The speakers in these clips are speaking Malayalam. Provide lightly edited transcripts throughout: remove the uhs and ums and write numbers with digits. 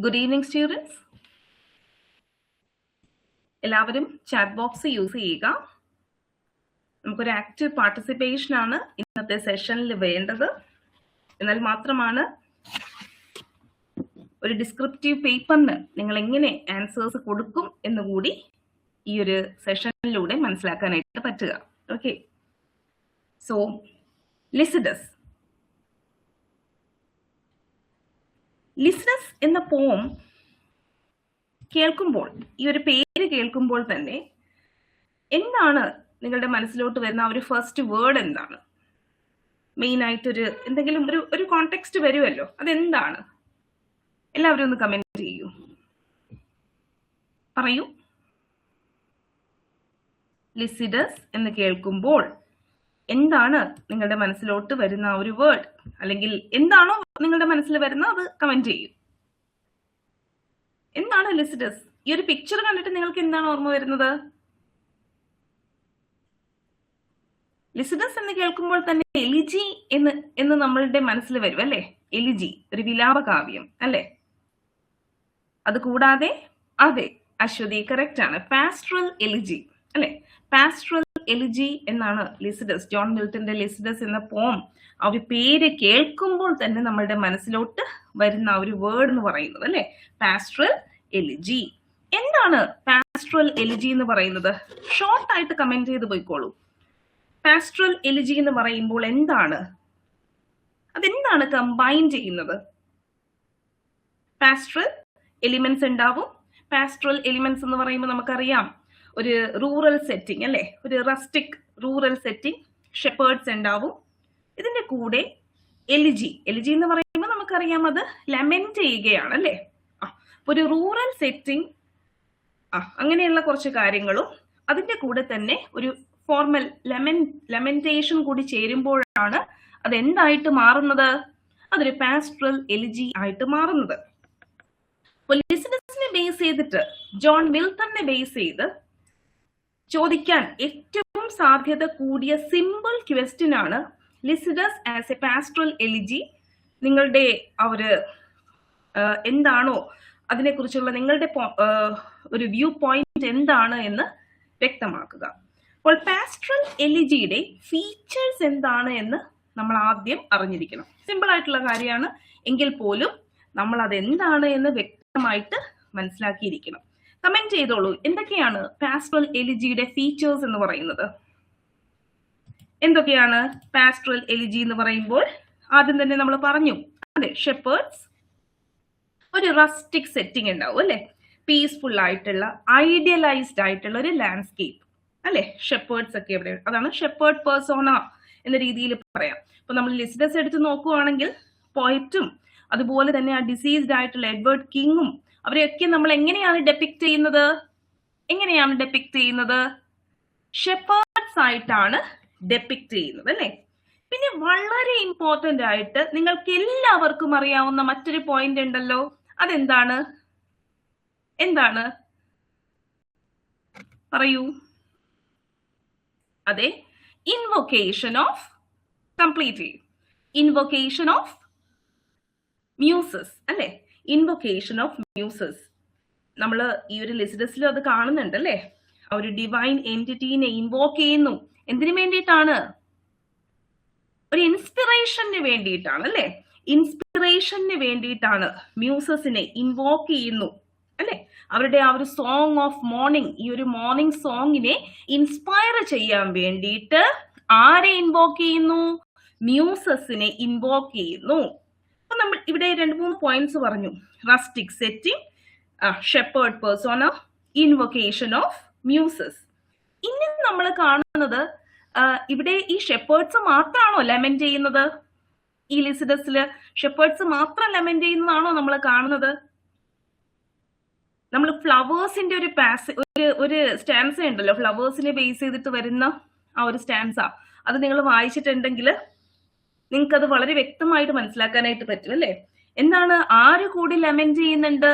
Good evening students. എല്ലാവരും ചാറ്റ് ബോക്സ് യൂസ് ചെയ്യുക. നമുക്കൊരു ആക്റ്റീവ് പാർട്ടിസിപ്പേഷൻ ആണ് ഇന്നത്തെ സെഷനിൽ വേണ്ടത്. എന്നാൽ മാത്രമാണ് ഒരു ഡിസ്ക്രിപ്റ്റീവ് പേപ്പറിന് നിങ്ങൾ എങ്ങനെ ആൻസേഴ്സ് കൊടുക്കും എന്നുകൂടി ഈ ഒരു സെഷനിലൂടെ മനസ്സിലാക്കാനായിട്ട് പറ്റുക. ഓക്കെ, സോ ലിസിഡസ് എന്ന പോം കേൾക്കുമ്പോൾ, ഈ ഒരു പേര് കേൾക്കുമ്പോൾ തന്നെ എന്താണ് നിങ്ങളുടെ മനസ്സിലോട്ട് വരുന്ന ആ ഒരു ഫസ്റ്റ് വേർഡ്? എന്താണ് മെയിൻ ആയിട്ടൊരു എന്തെങ്കിലും ഒരു കോണ്ടെക്സ്റ്റ് വരുമല്ലോ, അതെന്താണ്? എല്ലാവരും ഒന്ന് കമന്റ് ചെയ്യൂ, പറയൂ. ലിസിഡസ് എന്ന് കേൾക്കുമ്പോൾ എന്താണ് നിങ്ങളുടെ മനസ്സിലോട്ട് വരുന്ന ഒരു വേർഡ്, അല്ലെങ്കിൽ എന്താണോ നിങ്ങളുടെ മനസ്സിൽ വരുന്ന അത് കമന്റ് ചെയ്യൂ. എന്താണ് ലിസിഡസ്? ഈ ഒരു പിക്ചർ കണ്ടിട്ട് നിങ്ങൾക്ക് എന്താണ് ഓർമ്മ വരുന്നത്? ലിസിഡസ് എന്ന് കേൾക്കുമ്പോൾ തന്നെ എലിജി എന്ന് നമ്മളുടെ മനസ്സിൽ വരും അല്ലെ? എലിജി, ഒരു വിലാപ കാവ്യം അല്ലെ? അത് കൂടാതെ, അതെ അശ്വതി കറക്റ്റ് ആണ്, പാസ്ട്രൽ എലിജി അല്ലെ? പാസ്ട്രൽ എലിജി എന്നാണ് ലിസിഡസ്, ജോൺ മിൽട്ടന്റെ ലിസിഡസ് എന്ന പോം. ആ ഒരു പേര് കേൾക്കുമ്പോൾ തന്നെ നമ്മളുടെ മനസ്സിലോട്ട് വരുന്ന ഒരു വേർഡ് എന്ന് പറയുന്നത് അല്ലെ? Pastoral elegy. എന്താണ് പാസ്ട്രൽ എലിജി എന്ന് പറയുന്നത്? ഷോർട്ട് ആയിട്ട് കമന്റ് ചെയ്ത് പോയിക്കോളൂ. പാസ്ട്രൽ എലിജി എന്ന് പറയുമ്പോൾ എന്താണ്? അതെന്താണ് കമ്പൈൻ ചെയ്യുന്നത്? പാസ്ട്രൽ എലിമെന്റ്സ് ഉണ്ടാവും. പാസ്ട്രൽ എലിമെന്റ്സ് എന്ന് പറയുമ്പോൾ നമുക്കറിയാം, ഒരു റൂറൽ സെറ്റിംഗ് അല്ലെ? ഒരു റസ്റ്റിക് റൂറൽ സെറ്റിംഗ്, ഷെപ്പേർഡ്സ് ഉണ്ടാവും. ഇതിന്റെ കൂടെ എലിജി എന്ന് പറയുമ്പോൾ നമുക്കറിയാം അത് ലമെന്റ് ചെയ്യുകയാണ് അല്ലെ? ഒരു റൂറൽ സെറ്റിംഗ്, അങ്ങനെയുള്ള കുറച്ച് കാര്യങ്ങളും അതിന്റെ കൂടെ തന്നെ ഒരു ഫോർമൽ ലമെന്റേഷൻ കൂടി ചേരുമ്പോഴാണ് അത് എന്തായിട്ട് മാറുന്നത്? അതൊരു പാസ്ട്രൽ എലിജി ആയിട്ട് മാറുന്നത്. ലിസിഡസിനെ ബേസ് ചെയ്തിട്ട്, ജോൺ മിൽട്ടനെ ബേസ് ചെയ്ത് ചോദിക്കാൻ ഏറ്റവും സാധ്യത കൂടിയ സിമ്പിൾ ക്വസ്റ്റ്യൻ ആണ് Lycidas as A pastoral elegy. നിങ്ങളുടെ എന്താണോ അതിനെക്കുറിച്ചുള്ള നിങ്ങളുടെ ഒരു വ്യൂ പോയിന്റ് എന്താണ് എന്ന് വ്യക്തമാക്കുക. അപ്പോൾ പാസ്ട്രൽ എലിജിയുടെ ഫീച്ചേഴ്സ് എന്താണ് എന്ന് നമ്മൾ ആദ്യം അറിഞ്ഞിരിക്കണം. സിമ്പിൾ ആയിട്ടുള്ള കാര്യമാണ്, എങ്കിൽ പോലും നമ്മൾ അതെന്താണ് എന്ന് വ്യക്തമായിട്ട് മനസ്സിലാക്കിയിരിക്കണം. കമന്റ് ചെയ്തോളൂ, എന്തൊക്കെയാണ് പാസ്ട്രൽ എലിജിയുടെ ഫീച്ചേഴ്സ് എന്ന് പറയുന്നത്? എന്തൊക്കെയാണ് പാസ്ട്രൽ എലിജി എന്ന് പറയുമ്പോൾ? ആദ്യം തന്നെ നമ്മൾ പറഞ്ഞു, അതെ, ഷെപ്പേർഡ്സ്, ഒരു റസ്റ്റിക് സെറ്റിംഗ് ഉണ്ടാവും അല്ലെ? പീസ്ഫുൾ ആയിട്ടുള്ള, ഐഡിയലൈസ്ഡ് ആയിട്ടുള്ള ഒരു ലാൻഡ്സ്കേപ്പ് അല്ലെ? ഷെപ്പേർഡ്സ് ഒക്കെ എവിടെ? അതാണ് ഷെപ്പേർഡ് പേഴ്സോണ എന്ന രീതിയിൽ പറയാം. ഇപ്പൊ നമ്മൾ ലിസിഡസ് എടുത്ത് നോക്കുവാണെങ്കിൽ പോയറ്റും അതുപോലെ തന്നെ ആ ഡിസീസ്ഡ് ആയിട്ടുള്ള എഡ്വേർഡ് കിങ്ങും അവരെയൊക്കെ നമ്മൾ എങ്ങനെയാണ് ഡെപിക്ട് ചെയ്യുന്നത്? ഷെപ്പേർഡ്സ് ആയിട്ടാണ് ഡെപിക്ട് ചെയ്യുന്നത് അല്ലെ? പിന്നെ വളരെ ഇമ്പോർട്ടന്റ് ആയിട്ട് നിങ്ങൾക്ക് എല്ലാവർക്കും അറിയാവുന്ന മറ്റൊരു പോയിന്റ് ഉണ്ടല്ലോ, അതെന്താണ്? എന്താണ് പറയൂ? അതെ, ഇൻവൊക്കേഷൻ ഓഫ് മ്യൂസസ് അല്ലെ? Invocation of muses. നമ്മൾ ഈ ഒരു ലിസിഡസിലും അത് കാണുന്നുണ്ട് അല്ലെ? ആ ഒരു ഡിവൈൻ എൻറ്റിറ്റീനെ ഇൻവോക്ക് ചെയ്യുന്നു. എന്തിനു വേണ്ടിയിട്ടാണ്? ഒരു ഇൻസ്പിറേഷന് വേണ്ടിയിട്ടാണ് അല്ലെ? ഇൻസ്പിറേഷന് വേണ്ടിയിട്ടാണ് മ്യൂസസിനെ ഇൻവോക്ക് ചെയ്യുന്നു അല്ലെ? അവരുടെ ആ ഒരു സോങ് ഓഫ് മോർണിംഗ്, ഈ ഒരു മോർണിംഗ് സോങ്ങിനെ ഇൻസ്പയർ ചെയ്യാൻ വേണ്ടിയിട്ട് ആരെ ഇൻവോക്ക് ചെയ്യുന്നു? മ്യൂസസിനെ ഇൻവോക്ക് ചെയ്യുന്നു. അപ്പൊ നമ്മൾ ഇവിടെ 2-3 പോയിന്റ്സ് പറഞ്ഞു. Rustic setting, shepherd persona, invocation of muses. ഇനി നമ്മൾ കാണുന്നത്, ഇവിടെ ഈ ഷെപ്പേർഡ്സ് മാത്രമാണോ ലമെന്റ് ചെയ്യുന്നത്? ഈ ലിസിഡസില് ഷെപ്പേർഡ്സ് മാത്രം ലമെന്റ് ചെയ്യുന്നതാണോ നമ്മൾ കാണുന്നത്? നമ്മൾ ഫ്ലവേഴ്സിന്റെ ഒരു സ്റ്റാൻസ ഉണ്ടല്ലോ, ഫ്ലവേഴ്സിനെ ബേസ് ചെയ്തിട്ട് വരുന്ന ആ ഒരു സ്റ്റാൻസ, അത് നിങ്ങൾ വായിച്ചിട്ടുണ്ടെങ്കിൽ നിങ്ങൾക്ക് അത് വളരെ വ്യക്തമായിട്ട് മനസ്സിലാക്കാനായിട്ട് പറ്റും അല്ലെ? എന്താണ്? ആര് കൂടി ലമെന്റ് ചെയ്യുന്നുണ്ട്?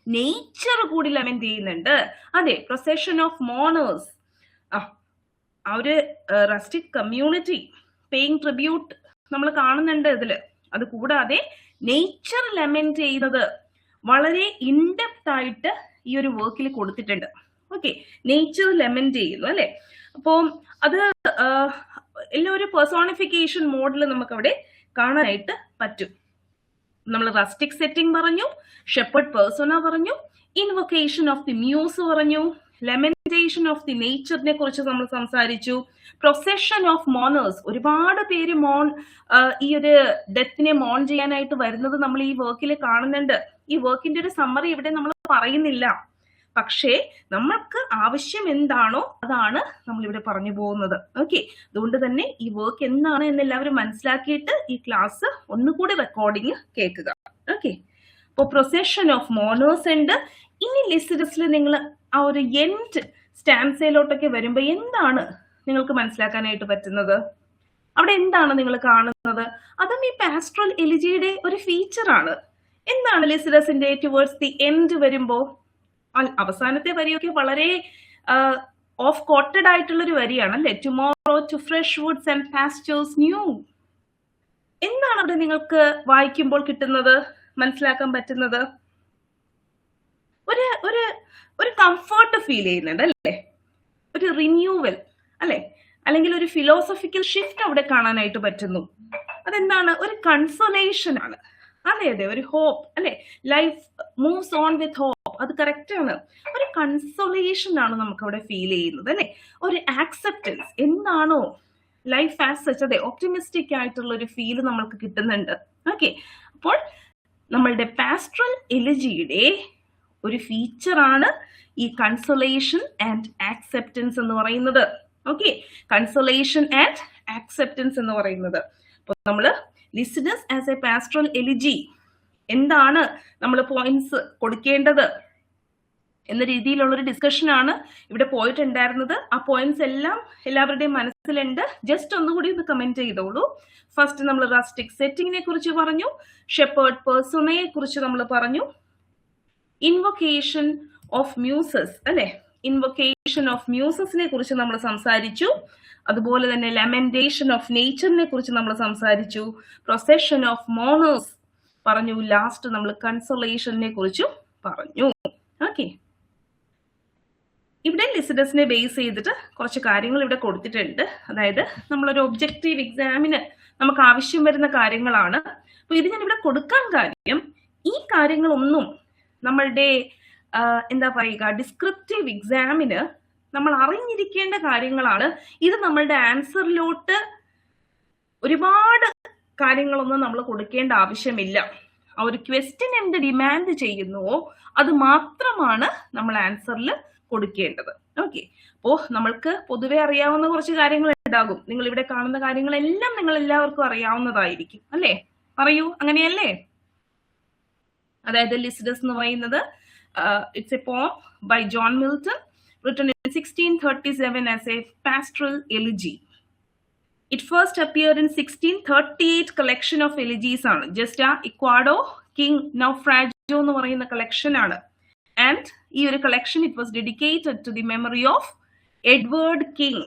നേച്ചർ കൂടി ലമെന്റ് ചെയ്യുന്നുണ്ട്. അതെ, പ്രൊസഷൻ ഓഫ് മോണേഴ്സ്, ആ ഒരു റസ്റ്റിക് കമ്മ്യൂണിറ്റി പേയിങ് ട്രിബ്യൂട്ട് നമ്മൾ കാണുന്നുണ്ട് ഇതില്. അത് കൂടാതെ നേച്ചർ ലെമന്റ് ചെയ്യുന്നത് വളരെ ഇൻഡെപ്ത് ആയിട്ട് ഈ ഒരു വർക്കിൽ കൊടുത്തിട്ടുണ്ട്. ഓക്കെ, നേച്ചർ ലെമന്റ് ചെയ്യുന്നു അല്ലെ. അപ്പോൾ അത് എല്ലാം ഒരു പേഴ്സോണിഫിക്കേഷൻ മോഡിൽ നമുക്ക് അവിടെ കാണാനായിട്ട് പറ്റും. നമ്മൾ റസ്റ്റിക് സെറ്റിംഗ് പറഞ്ഞു, ഷെപ്പേർഡ് പേഴ്സോണ പറഞ്ഞു, ഇൻവൊക്കേഷൻ ഓഫ് ദി മ്യൂസ് പറഞ്ഞു, ലെമന്റേഷൻ ഓഫ് ദി നേച്ചറിനെ കുറിച്ച് നമ്മൾ സംസാരിച്ചു, പ്രൊസഷൻ ഓഫ് മോണേഴ്സ്. ഒരുപാട് പേര് ഈ ഒരു ഡെത്തിനെ മോൺ ചെയ്യാനായിട്ട് വരുന്നത് നമ്മൾ ഈ വർക്കിൽ കാണുന്നുണ്ട്. ഈ വർക്കിന്റെ ഒരു സമ്മറി ഇവിടെ നമ്മൾ പറയുന്നില്ല, പക്ഷേ നമ്മൾക്ക് ആവശ്യം എന്താണോ അതാണ് നമ്മൾ ഇവിടെ പറഞ്ഞു പോകുന്നത്. ഓക്കെ, അതുകൊണ്ട് തന്നെ ഈ വർക്ക് എന്താണ് എന്ന് എല്ലാവരും മനസ്സിലാക്കിയിട്ട് ഈ ക്ലാസ് ഒന്നുകൂടി റെക്കോർഡിങ് കേൾക്കുക. ഓക്കെ, അപ്പോൾ പ്രൊസഷൻ ഓഫ് മോണേഴ്സ് ഉണ്ട്. ഇനി ലിസിഡസിൽ നിങ്ങൾ ആ ഒരു എൻഡ് സ്റ്റാൻസയിലോട്ടൊക്കെ വരുമ്പോൾ എന്താണ് നിങ്ങൾക്ക് മനസ്സിലാക്കാനായിട്ട് പറ്റുന്നത്? അവിടെ എന്താണ് നിങ്ങൾ കാണുന്നത്? അതും ഈ പാസ്ട്രൽ എലിജിയുടെ ഒരു ഫീച്ചറാണ്. എന്താണ് ലിസിഡസിന്റെ ടുവേർഡ്സ് ദി എൻഡ് വരുമ്പോൾ അവസാനത്തെ വരിയൊക്കെ വളരെ ഓഫ് കോട്ടഡ് ആയിട്ടുള്ള ഒരു വരിയാണ് അല്ലെ. Tomorrow to fresh woods and pastures new. എന്താണ് അവിടെ നിങ്ങൾക്ക് വായിക്കുമ്പോൾ കിട്ടുന്നത്, മനസ്സിലാക്കാൻ പറ്റുന്നത്? ഒരു കംഫർട്ട് ഫീൽ ചെയ്യുന്നുണ്ട് അല്ലേ, ഒരു റിന്യൂവൽ അല്ലെ, അല്ലെങ്കിൽ ഒരു ഫിലോസഫിക്കൽ ഷിഫ്റ്റ് അവിടെ കാണാനായിട്ട് പറ്റുന്നു. അതെന്താണ്? ഒരു കൺസോലേഷൻ ആണ്. അതെ അതെ, ഒരു ഹോപ്പ് അല്ലെ. Life moves on with hope, അത് കറക്റ്റ് ആണ്. ഒരു കൺസോലേഷൻ ആണ് നമുക്ക് അവിടെ ഫീൽ ചെയ്യുന്നത് അല്ലെ. ഒരു ആക്സെപ്റ്റൻസ്, എന്താണോ ലൈഫ് ആസ് സച്ച്, അതെ, ഓപ്റ്റിമിസ്റ്റിക് ആയിട്ടുള്ള ഒരു ഫീൽ നമ്മൾക്ക് കിട്ടുന്നുണ്ട്. ഓക്കെ, അപ്പോൾ നമ്മളുടെ പാസ്ട്രൽ എലിജിയുടെ ഒരു ഫീച്ചറാണ് ഈ കൺസോലേഷൻ ആൻഡ് ആക്സെപ്റ്റൻസ് എന്ന് പറയുന്നത്. ഓക്കെ, കൺസോലേഷൻ ആൻഡ് ആക്സെപ്റ്റൻസ് എന്ന് പറയുന്നത്. അപ്പോൾ നമ്മൾ Lycidas as A pastoral elegy എന്താണ് നമ്മൾ പോയിന്റ്സ് കൊടുക്കേണ്ടത് എന്ന രീതിയിലുള്ളൊരു ഡിസ്കഷനാണ് ഇവിടെ പോയിട്ടുണ്ടായിരുന്നത്. ആ പോയിന്റ്സ് എല്ലാം എല്ലാവരുടെയും മനസ്സിലുണ്ട്. ജസ്റ്റ് ഒന്നുകൂടി ഒന്ന് കമന്റ് ചെയ്തോളൂ. ഫസ്റ്റ് നമ്മൾ റസ്റ്റിക് സെറ്റിങ്ങിനെ കുറിച്ച് പറഞ്ഞു, ഷെപ്പേർഡ് പേഴ്സോണയെ കുറിച്ച് നമ്മൾ പറഞ്ഞു, ഇൻവൊക്കേഷൻ ഓഫ് മ്യൂസസ് അല്ലെ, ഇൻവൊക്കേഷൻ ഓഫ് മ്യൂസസിനെ കുറിച്ച് നമ്മൾ സംസാരിച്ചു. അതുപോലെ തന്നെ ലെമന്റേഷൻ ഓഫ് നേച്ചറിനെ കുറിച്ച് നമ്മൾ സംസാരിച്ചു, പ്രൊസഷൻ ഓഫ് മോണേഴ്സ് പറഞ്ഞു, ലാസ്റ്റ് നമ്മൾ കൺസോലേഷനെ കുറിച്ചും പറഞ്ഞു. ഓക്കെ, ഇവിടെ ലിസിഡസിനെ ബേസ് ചെയ്തിട്ട് കുറച്ച് കാര്യങ്ങൾ ഇവിടെ കൊടുത്തിട്ടുണ്ട്. അതായത് നമ്മളൊരു ഒബ്ജക്റ്റീവ് എക്സാമിന് നമുക്ക് ആവശ്യം വരുന്ന കാര്യങ്ങളാണ്. അപ്പൊ ഇത് ഞാൻ ഇവിടെ കൊടുക്കാൻ കാര്യം, ഈ കാര്യങ്ങളൊന്നും നമ്മളുടെ എന്താ പറയുക, ഡിസ്ക്രിപ്റ്റീവ് എക്സാമിന് നമ്മൾ അറിഞ്ഞിരിക്കേണ്ട കാര്യങ്ങളാണ്. ഇത് നമ്മളുടെ ആൻസറിലോട്ട് ഒരുപാട് കാര്യങ്ങളൊന്നും നമ്മൾ കൊടുക്കേണ്ട ആവശ്യമില്ല. ആ ഒരു ക്വസ്റ്റ്യൻ എന്ത് ഡിമാൻഡ് ചെയ്യുന്നുവോ അത് മാത്രമാണ് നമ്മൾ ആൻസറിൽ കൊടുക്കേണ്ടത്. ഓക്കെ, അപ്പോ നമ്മൾക്ക് പൊതുവെ അറിയാവുന്ന കുറച്ച് കാര്യങ്ങൾ ഉണ്ടാകും. നിങ്ങൾ ഇവിടെ കാണുന്ന കാര്യങ്ങളെല്ലാം നിങ്ങൾ എല്ലാവർക്കും അറിയാവുന്നതായിരിക്കും അല്ലേ? പറയൂ, അങ്ങനെയല്ലേ? അതായത് ലിസിഡസ് എന്ന് പറയുന്നത് it's a poem by John Milton written in 1637 as a pastoral elegy. It first appeared in 1638 collection of elegies ആണ്. ജസ്റ്റ് ആ ഇക്വാഡോ കിങ് നൗഫ്രാജോ എന്ന് പറയുന്ന കളക്ഷൻ ആണ്. ആൻഡ് ഈ ഒരു collection it was dedicated to the memory of Edward King.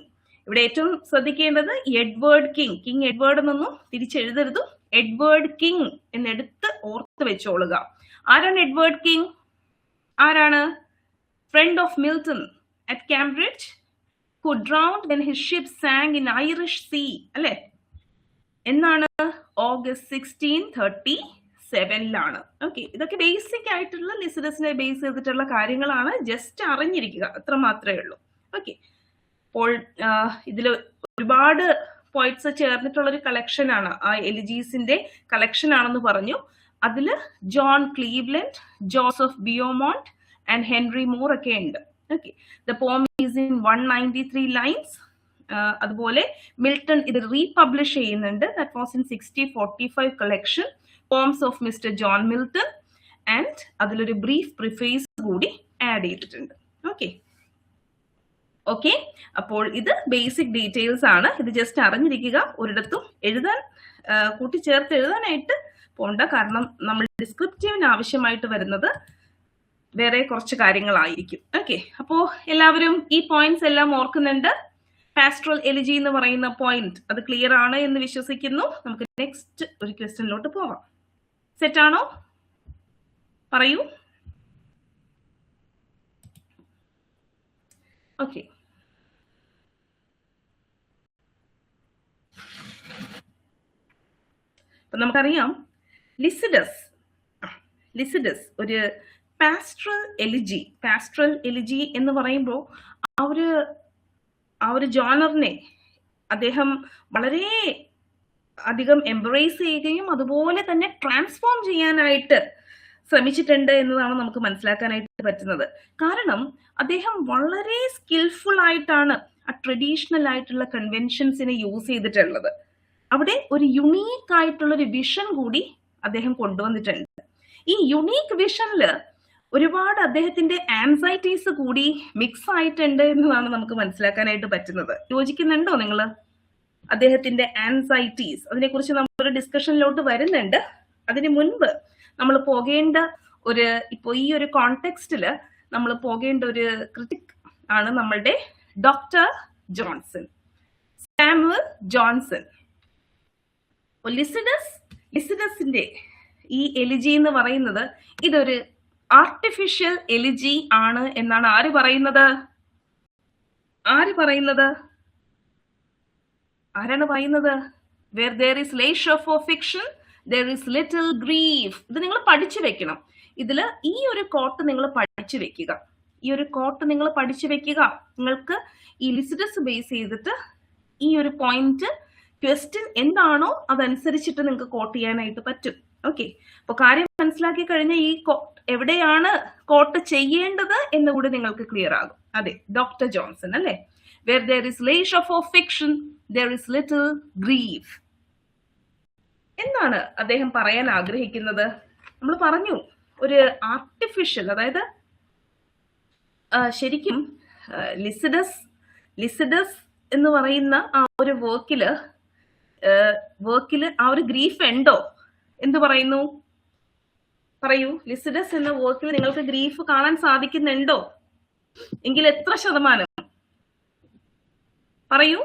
ഇവിടെ ഏറ്റവും ശ്രദ്ധിക്കേണ്ടത് എഡ്വേർഡ് കിങ്, കിങ് എഡ്വേർഡ് എന്നൊന്നും തിരിച്ചെഴുതരുത്, എഡ്വേർഡ് കിങ് എന്നെടുത്ത് ഓർത്ത് വെച്ചോളുക. ആരാണ് എഡ്വേർഡ് കിങ്? ആരാണ്? Friend of Milton at Cambridge, who drowned when his ship sank in Irish Sea അല്ലെ. എന്നാണ്? ഓഗസ്റ്റ് 1637 ഓക്കെ, ഇതൊക്കെ ബേസിക് ആയിട്ടുള്ള ലിസിഡസിനെ ബേസ് ചെയ്തിട്ടുള്ള കാര്യങ്ങളാണ്. ജസ്റ്റ് അറിഞ്ഞിരിക്കുക, അത്ര മാത്രമേ ഉള്ളൂ. ഓക്കെ, അപ്പോൾ ഇതിൽ ഒരുപാട് പോയിറ്റ്സ് ചേർന്നിട്ടുള്ള ഒരു കളക്ഷൻ ആണ്, ആ എലിജീസിന്റെ കളക്ഷൻ ആണെന്ന് പറഞ്ഞു. അതിൽ John Cleveland, Joseph Beaumont and Henry Moore ഒക്കെ ഉണ്ട്. Okay, the poem is in 193 lines. അതുപോലെ മിൽട്ടൺ ഇത് റീപബ്ലിഷ് ചെയ്യുന്നുണ്ട്. That was in 6045 collection, poems of Mr. John Milton, and അതിലൊരു ബ്രീഫ് പ്രിഫേസ് കൂടി ആഡ് ചെയ്തിട്ടുണ്ട്. ഓക്കെ ഓക്കെ, അപ്പോൾ ഇത് ബേസിക് ഡീറ്റെയിൽസ് ആണ്. ഇത് ജസ്റ്റ് അറിഞ്ഞിരിക്കുക. ഒരിടത്തും എഴുതാൻ കൂട്ടിച്ചേർത്ത് എഴുതാനായിട്ട് പോണ്ട, കാരണം നമ്മൾ ഡിസ്ക്രിപ്റ്റീവിന് ആവശ്യമായിട്ട് വരുന്നത് വേറെ കുറച്ച് കാര്യങ്ങളായിരിക്കും. ഓക്കെ, അപ്പോ എല്ലാവരും ഈ പോയിന്റ്സ് എല്ലാം ഓർക്കുന്നുണ്ട്. പാസ്ട്രൽ എലിജി എന്ന് പറയുന്ന പോയിന്റ് അത് ക്ലിയർ ആണ് എന്ന് വിശ്വസിക്കുന്നു. നമുക്ക് നെക്സ്റ്റ് ഒരു ക്വസ്റ്റ്യനിലോട്ട് പോവാം. സെറ്റാണോ? പറയൂ. ഓക്കെ, അപ്പൊ നമുക്കറിയാം ലിസിഡസ് ഒരു പാസ്ട്രൽ എലിജി എന്ന് പറയുമ്പോൾ ആ ഒരു ജോണറിനെ അദ്ദേഹം വളരെ അധികം എംബ്രേസ് ചെയ്യുകയും അതുപോലെ തന്നെ ട്രാൻസ്ഫോം ചെയ്യാനായിട്ട് ശ്രമിച്ചിട്ടുണ്ട് എന്നതാണ് നമുക്ക് മനസ്സിലാക്കാനായിട്ട് പറ്റുന്നത്. കാരണം അദ്ദേഹം വളരെ സ്കിൽഫുൾ ആയിട്ടാണ് ആ ട്രഡീഷണൽ ആയിട്ടുള്ള കൺവെൻഷൻസിനെ യൂസ് ചെയ്തിട്ടുള്ളത്. അവിടെ ഒരു യുണീക്ക് ആയിട്ടുള്ള ഒരു വിഷൻ കൂടി അദ്ദേഹം കൊണ്ടുവന്നിട്ടുണ്ട്. ഈ യുണീക്ക് വിഷനില് ഒരുപാട് അദ്ദേഹത്തിന്റെ ആൻസൈറ്റീസ് കൂടി മിക്സ് ആയിട്ടുണ്ട് എന്നതാണ് നമുക്ക് മനസ്സിലാക്കാനായിട്ട് പറ്റുന്നത്. യോജിക്കുന്നുണ്ടോ നിങ്ങൾ? അദ്ദേഹത്തിന്റെ ആൻസൈറ്റീസ്, അതിനെക്കുറിച്ച് നമ്മളൊരു ഡിസ്കഷനിലോട്ട് വരുന്നുണ്ട്. അതിന് മുൻപ് നമ്മൾ പോകേണ്ട ഇപ്പോൾ ഈ ഒരു കോണ്ടെക്സ്റ്റില് നമ്മൾ പോകേണ്ട ഒരു ക്രിട്ടിക് ആണ് നമ്മളുടെ ഡോക്ടർ ജോൺസൺ, സാമുവൽ ജോൺസൺ. ലിസിഡസിന്റെ ഈ എലിജി എന്ന് പറയുന്നത് ഇതൊരു ആർട്ടിഫിഷ്യൽ എലിജി ആണ് എന്നാണ് ആര് പറയുന്നത്? ആരാണ് പറയുന്നത്? Where there is leisure for fiction, there is little grief. ഇത് നിങ്ങൾ പഠിച്ചു വെക്കണം. ഇതില് ഈ ഒരു കോട്ട് നിങ്ങൾ പഠിച്ചു വെക്കുക. നിങ്ങൾക്ക് ഈ ലിസിഡസ് ബേസ് ചെയ്തിട്ട് ഈ ഒരു പോയിന്റ് ക്വസ്റ്റ്യൻ എന്താണോ അതനുസരിച്ചിട്ട് നിങ്ങൾക്ക് കോട്ട് ചെയ്യാനായിട്ട് പറ്റും. ഓക്കെ, അപ്പൊ കാര്യം മനസ്സിലാക്കി കഴിഞ്ഞാൽ ഈ എവിടെയാണ് കോട്ട് ചെയ്യേണ്ടത് എന്നുകൂടി നിങ്ങൾക്ക് ക്ലിയർ ആകും. അതെ, ഡോക്ടർ ജോൺസൺ അല്ലെ. Where there is leisure for fiction, there is little grief. എന്താണ് അദ്ദേഹം പറയാൻ ആഗ്രഹിക്കുന്നത്? നമ്മൾ പറഞ്ഞു, ഒരു ആർട്ടിഫിഷ്യൽ, അതായത് ശരിക്കും ലിസിഡസ് എന്ന് പറയുന്ന ആ ഒരു വർക്കില് ആ ഒരു ഗ്രീഫ് ഉണ്ടോ? എന്ത് പറയുന്നു? പറയൂ. ലിസിഡസ് എന്ന വർക്കിൽ നിങ്ങൾക്ക് ഗ്രീഫ് കാണാൻ സാധിക്കുന്നുണ്ടോ? എങ്കിൽ എത്ര ശതമാനം? പറയൂ.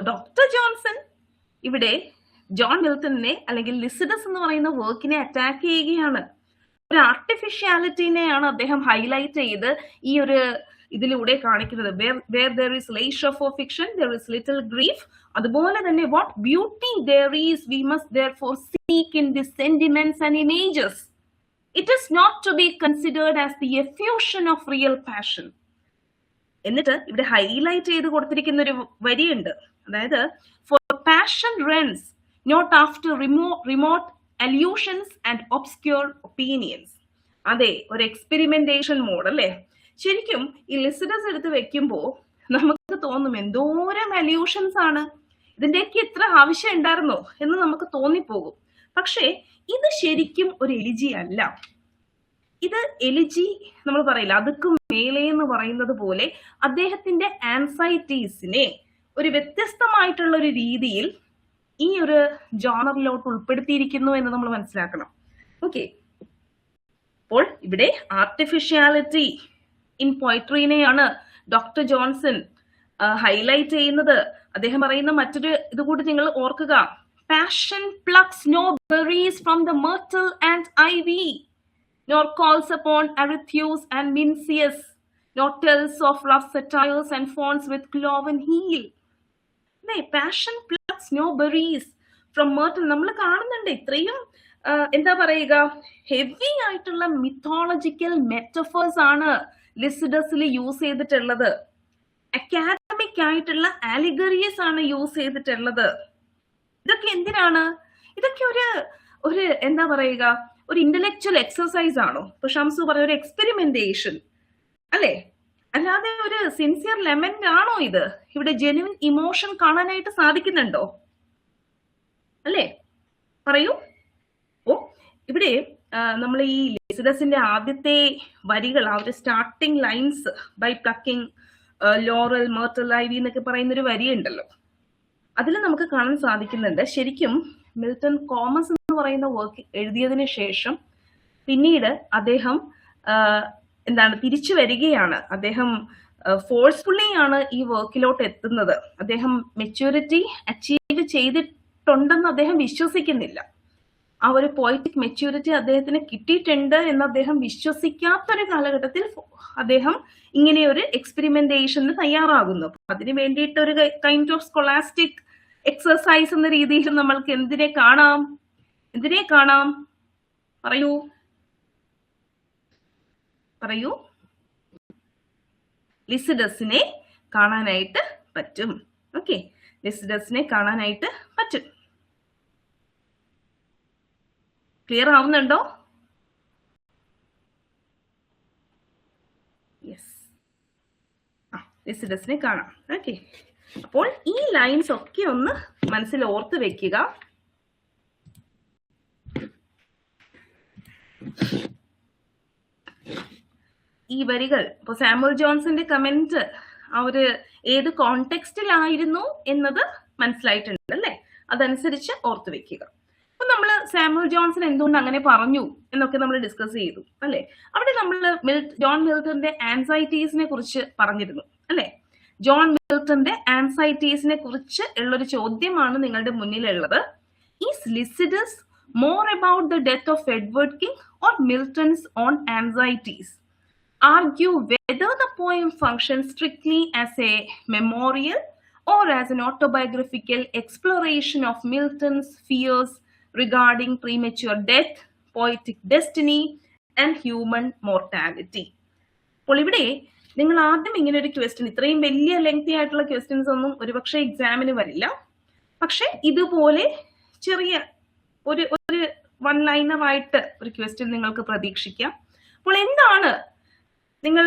ഡോക്ടർ ജോൺസൺ ഇവിടെ ജോൺ മിൽട്ടനെ അല്ലെങ്കിൽ ലിസിഡസ് എന്ന് പറയുന്ന വർക്കിനെ അറ്റാക്ക് ചെയ്യുകയാണ്. ഒരു ആർട്ടിഫിഷ്യാലിറ്റിനെയാണ് അദ്ദേഹം ഹൈലൈറ്റ് ചെയ്ത് ഈ ഒരു ഇതിലൂടെ കാണിക്കുന്നത്. Where there is leisure for fiction, there is little grief. അതുപോലെ തന്നെ what beauty there is, we must therefore seek in the sentiments and images. It is not to be considered as the effusion of real passion. എന്നിട്ട് ഇവിടെ ഹൈലൈറ്റ് ചെയ്ത് കൊടുത്തിരിക്കുന്ന ഒരു വരിയുണ്ട്. അതായത് for passion runs not after remote allusions and obscure opinions. അതെ, ഒരു എക്സ്പെരിമെന്റേഷൻ മോഡ് അല്ലേ. ശരിക്കും ഈ ലിസിഡസ് എടുത്ത് വെക്കുമ്പോൾ നമുക്ക് തോന്നും എന്തോരം അല്യൂഷൻസ് ആണ്, ഇതിന്റെയൊക്കെ ഇത്ര ആവശ്യം ഉണ്ടായിരുന്നോ എന്ന് നമുക്ക് തോന്നിപ്പോകും. പക്ഷേ ഇത് ശരിക്കും ഒരു എലിജി അല്ല. ഇത് എലിജി നമ്മൾ പറയില്ല, അതുക്കും മേലെ എന്ന് പറയുന്നത് പോലെ അദ്ദേഹത്തിന്റെ ആൻസൈറ്റീസിനെ ഒരു വ്യത്യസ്തമായിട്ടുള്ള ഒരു രീതിയിൽ ഈ ഒരു ജോണറിലോട്ട് ഉൾപ്പെടുത്തിയിരിക്കുന്നു എന്ന് നമ്മൾ മനസ്സിലാക്കണം. ഓക്കെ, അപ്പോൾ ഇവിടെ ആർട്ടിഫിഷ്യാലിറ്റി ഇൻ പോയട്രീനെയാണ് ഡോക്ടർ ജോൺസൺ ഹൈലൈറ്റ് ചെയ്യുന്നത്. അദ്ദേഹം പറയുന്ന മറ്റൊരു ഇത് കൂടി നിങ്ങൾ ഓർക്കുക. Passion plucks no berries from the myrtle and ivy, nor calls upon Arethusa and Mincius, nor tells of rough satires and fawns with cloven heel. Passion plucks no berries from myrtle. നമ്മൾ കാണുന്നുണ്ട് ഇത്രയും എന്താ പറയുക, ഹെവി ആയിട്ടുള്ള മിത്തോളജിക്കൽ മെറ്റഫേഴ്സ് ആണ് ലിസിഡസിൽ യൂസ് ചെയ്തിട്ടുള്ളത്. അക്കാഡമിക് ആയിട്ടുള്ള ആലിഗറീസ് ആണ് യൂസ് ചെയ്തിട്ടുള്ളത്. ഇതൊക്കെ എന്തിനാണ്? ഇതൊക്കെ ഒരു എന്താ പറയുക, ഒരു ഇന്റലക്ച്വൽ എക്സസൈസ് ആണോ? ഇപ്പൊ ഷംസു പറഞ്ഞ ഒരു എക്സ്പെരിമെന്റേഷൻ അല്ലെ, അല്ലാതെ ഒരു സിൻസിയർ ലെമന്റ് ആണോ ഇത്? ഇവിടെ ജെന്യുവൻ ഇമോഷൻ കാണാനായിട്ട് സാധിക്കുന്നുണ്ടോ? അല്ലേ, പറയൂ. ഓ, ഇവിടെ നമ്മൾ ഈ ലിസിഡസിന്റെ ആദ്യത്തെ വരികൾ, ആ ഒരു starting lines, by plucking laurel myrtle ivy എന്നൊക്കെ പറയുന്ന ഒരു വരിയുണ്ടല്ലോ, അതിൽ നമുക്ക് കാണാൻ സാധിക്കുന്നുണ്ട് ശരിക്കും മിൽട്ടൺ കോമസ് എന്ന് പറയുന്ന വർക്ക് എഴുതിയതിനു ശേഷം പിന്നീട് അദ്ദേഹം തിരിച്ചു വരികയാണ്. അദ്ദേഹം ഫോഴ്സ്ഫുള്ളി ആണ് ഈ വർക്കിലോട്ട് എത്തുന്നത്. അദ്ദേഹം മെച്യൂരിറ്റി അച്ചീവ് ചെയ്തിട്ട് കിട്ടിയിട്ടുണ്ടെന്ന് അദ്ദേഹം വിശ്വസിക്കുന്നില്ല. ആ ഒരു പോയറ്റിക് മെച്യൂരിറ്റി അദ്ദേഹത്തിന് കിട്ടിയിട്ടുണ്ട് എന്ന് അദ്ദേഹം വിശ്വസിക്കാത്തൊരു കാലഘട്ടത്തിൽ അദ്ദേഹം ഇങ്ങനെ ഒരു എക്സ്പെരിമെന്റേഷന് തയ്യാറാകുന്നു. അപ്പൊ അതിന് വേണ്ടിയിട്ട് ഒരു കൈൻഡ് ഓഫ് സ്കോളാസ്റ്റിക് എക്സസൈസ് എന്ന രീതിയിൽ നമ്മൾക്ക് എന്തിനെ കാണാം? പറയൂ ലിസിഡസിനെ കാണാനായിട്ട് പറ്റും. ഓക്കെ, ലിസിഡസിനെ കാണാനായിട്ട് പറ്റും. ക്ലിയർ ആവുന്നുണ്ടോ? യെസ്, ലിസിഡസിനെ കാണാം. ഓക്കെ, അപ്പോൾ ഈ ലൈൻസ് ഒക്കെ ഒന്ന് മനസ്സിൽ ഓർത്ത് വെക്കുക. ഈ വരികൾ ഇപ്പൊ സാമുവൽ ജോൺസന്റെ കമന്റ് ആ ഒരു ഏത് കോണ്ടെക്സ്റ്റിലായിരുന്നു എന്നത് മനസ്സിലായിട്ടുണ്ട് അല്ലെ? അതനുസരിച്ച് ഓർത്ത് വെക്കുക. അപ്പൊ നമ്മള് സാമുവൽ ജോൺസൺ എന്തുകൊണ്ട് അങ്ങനെ പറഞ്ഞു എന്നൊക്കെ നമ്മൾ ഡിസ്കസ് ചെയ്തു അല്ലെ? അവിടെ നമ്മൾ ജോൺ മിൽട്ടന്റെ ആൻസൈറ്റീസിനെ കുറിച്ച് പറഞ്ഞിരുന്നു അല്ലെ? ജോൺ മിൽട്ടന്റെ ആൻസൈറ്റീസിനെ കുറിച്ച് ഉള്ളൊരു ചോദ്യമാണ് നിങ്ങളുടെ മുന്നിലുള്ളത്. Is Lycidas more about the death of Edward King or Milton's own anxieties? Argue whether the poem functions strictly as a memorial or as an autobiographical exploration of Milton's fears regarding premature death, poetic destiny and human mortality. അപ്പോൾ ഇവിടെ നിങ്ങൾ ആദ്യം ഇങ്ങനെ ഒരു ക്വസ്റ്റ്യൻ, ഇത്രയും വലിയ ലെങ്തി ആയിട്ടുള്ള ക്വസ്റ്റ്യൻസ് ഒന്നും ഒരുപക്ഷെ എക്സാമിന് വരില്ല, പക്ഷെ ഇതുപോലെ ചെറിയ ഒരു വൺ ലൈനർ ആയിട്ട് ഒരു ക്വസ്റ്റ്യൻ നിങ്ങൾക്ക് പ്രതീക്ഷിക്കാം. അപ്പോൾ എന്താണ് നിങ്ങൾ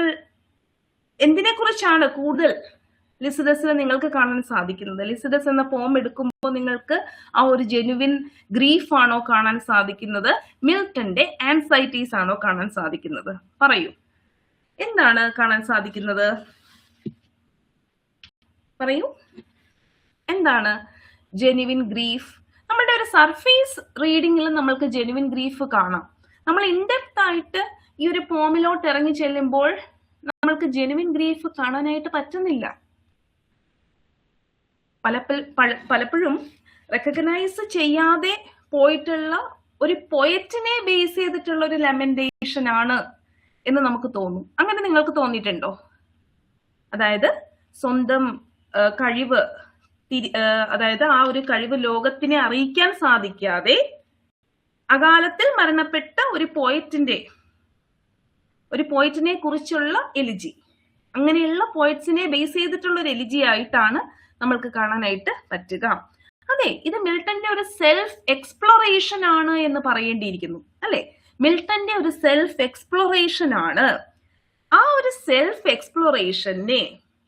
എന്തിനെ കുറിച്ചാണ് കൂടുതൽ ലിസിഡസിൽ നിങ്ങൾക്ക് കാണാൻ സാധിക്കുന്നത്? ലിസിഡസ് എന്ന പോം എടുക്കുമ്പോൾ നിങ്ങൾക്ക് ആ ഒരു ജെനുവിൻ ഗ്രീഫ് ആണോ കാണാൻ സാധിക്കുന്നത്? മിൽട്ടന്റെ ആൻസൈറ്റീസ് ആണോ കാണാൻ സാധിക്കുന്നത്? പറയൂ, എന്താണ് കാണാൻ സാധിക്കുന്നത്? പറയൂ, എന്താണ് ജെനുവിൻ ഗ്രീഫ്? നമ്മളുടെ ഒരു സർഫേസ് റീഡിങ്ങിൽ നമ്മൾക്ക് ജെനുവിൻ ഗ്രീഫ് കാണാം. നമ്മൾ ഇൻഡെപ്ത് ആയിട്ട് ഈ ഒരു പോമിലോട്ട് ഇറങ്ങി ചെല്ലുമ്പോൾ നമ്മൾക്ക് ജെനുവിൻ ഗ്രീഫ് കാണാനായിട്ട് പറ്റുന്നില്ല. പലപ്പോഴും റെക്കഗ്നൈസ് ചെയ്യാതെ പോയിട്ടുള്ള ഒരു പോയറ്റിനെ ബേസ് ചെയ്തിട്ടുള്ള ഒരു ലെമന്റേഷൻ ആണ് എന്ന് നമുക്ക് തോന്നും. അങ്ങനെ നിങ്ങൾക്ക് തോന്നിയിട്ടുണ്ടോ? അതായത് സ്വന്തം കഴിവ്, അതായത് ആ ഒരു കഴിവ് ലോകത്തിനെ അറിയിക്കാൻ സാധിക്കാതെ അകാലത്തിൽ മരണപ്പെട്ട ഒരു പോയറ്റിനെ കുറിച്ചുള്ള എലിജി, അങ്ങനെയുള്ള പോയറ്റ്സിനെ ബേസ് ചെയ്തിട്ടുള്ള ഒരു എലിജി ആയിട്ടാണ് നമ്മൾക്ക് കാണാനായിട്ട് പറ്റുക. അതെ, ഇത് മിൽട്ടന്റെ ഒരു സെൽഫ് എക്സ്പ്ലോറേഷൻ ആണ് എന്ന് പറയേണ്ടിയിരിക്കുന്നു അല്ലെ? മിൽട്ടന്റെ ഒരു സെൽഫ് എക്സ്പ്ലോറേഷൻ ആണ്. ആ ഒരു സെൽഫ് എക്സ്പ്ലോറേഷനെ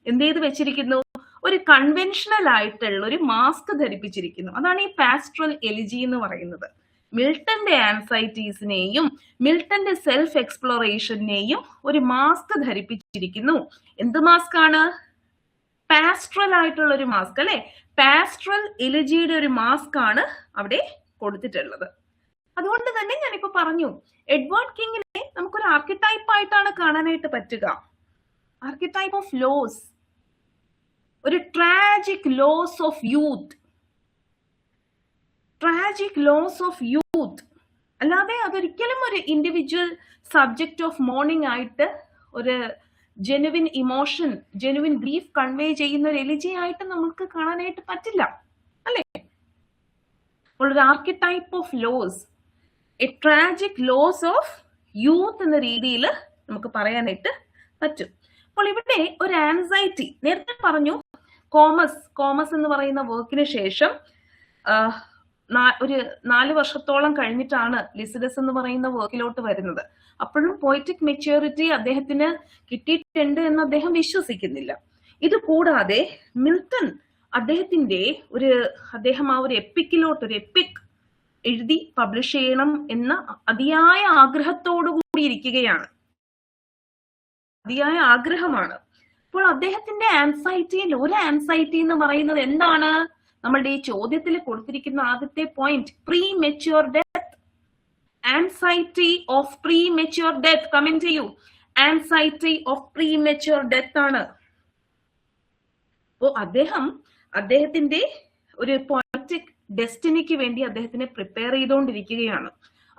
എന്ത് ചെയ്ത് വെച്ചിരിക്കുന്നു? ഒരു കൺവെൻഷണൽ ആയിട്ടുള്ള ഒരു മാസ്ക് ധരിപ്പിച്ചിരിക്കുന്നു. അതാണ് ഈ പാസ്ട്രൽ എലിജി എന്ന് പറയുന്നത്. മിൽട്ടന്റെ ആൻസൈറ്റീസിനെയും മിൽട്ടന്റെ സെൽഫ് എക്സ്പ്ലോറേഷനെയും ഒരു മാസ്ക് ധരിപ്പിച്ചിരിക്കുന്നു. എന്ത് മാസ്ക് ആണ്? പാസ്ട്രൽ ആയിട്ടുള്ള ഒരു മാസ്ക് അല്ലെ? പാസ്ട്രൽ എലിജിയുടെ ഒരു മാസ്ക് ആണ് അവിടെ കൊടുത്തിട്ടുള്ളത്. അതുകൊണ്ട് തന്നെ ഞാനിപ്പോ പറഞ്ഞു, എഡ്വേർഡ് കിങ്ങിനെ നമുക്കൊരു ആർക്കിടൈപ്പ് ആയിട്ടാണ് കാണാനായിട്ട് പറ്റുക. ആർക്കിടൈപ്പ് ഓഫ് ലോസ്, ഒരു ട്രാജിക് ലോസ് ഓഫ് യൂത്ത്, അല്ലാതെ അതൊരിക്കലും ഒരു ഇൻഡിവിജ്വൽ സബ്ജക്ട് ഓഫ് മോർണിംഗ് ആയിട്ട് ഒരു genuine emotion, genuine grief convey ചെയ്യുന്ന ഒരു എലിജി ആയിട്ട് നമുക്ക് കാണാനായിട്ട് പറ്റില്ല അല്ലെ? ഒരു archetype of loss, a tragic loss of youth എന്ന രീതിയിൽ നമുക്ക് പറയാനായിട്ട് പറ്റും. അപ്പോൾ ഇവിടെ ഒരു ആൻസൈറ്റി, നേരത്തെ പറഞ്ഞു കോമസ് എന്ന് പറയുന്ന വർക്കിന് ശേഷം ഒരു 4 വർഷത്തോളം കഴിഞ്ഞിട്ടാണ് ലിസിഡസ് എന്ന് പറയുന്ന വർക്കിലോട്ട് വരുന്നത്. അപ്പോഴും പോയറ്റിക് മെച്യൂരിറ്റി അദ്ദേഹത്തിന് കിട്ടിയിട്ടുണ്ട് എന്ന് അദ്ദേഹം വിശ്വസിക്കുന്നില്ല. ഇത് കൂടാതെ മിൽട്ടൺ അദ്ദേഹം ആ ഒരു എപ്പിക്കിലോട്ട്, ഒരു എപ്പിക് എഴുതി പബ്ലിഷ് ചെയ്യണം എന്ന അതിയായ ആഗ്രഹത്തോടു കൂടി ഇരിക്കുകയാണ്. അതിയായ ആഗ്രഹമാണ്. അപ്പോൾ അദ്ദേഹത്തിന്റെ ആൻസൈറ്റിയിൽ ഒരു ആൻസൈറ്റി എന്ന് പറയുന്നത് എന്താണ്? നമ്മളുടെ ഈ ചോദ്യത്തിൽ കൊടുത്തിരിക്കുന്ന ആദ്യത്തെ point, premature death, anxiety of premature death. Comment ചെയ്യൂ, anxiety of premature death ആണ്. അപ്പോ അദ്ദേഹത്തിന്റെ ഒരു പോയറ്റിക് ഡെസ്റ്റിനിക്ക് വേണ്ടി അദ്ദേഹത്തിനെ പ്രിപ്പയർ ചെയ്തുകൊണ്ടിരിക്കുകയാണ്.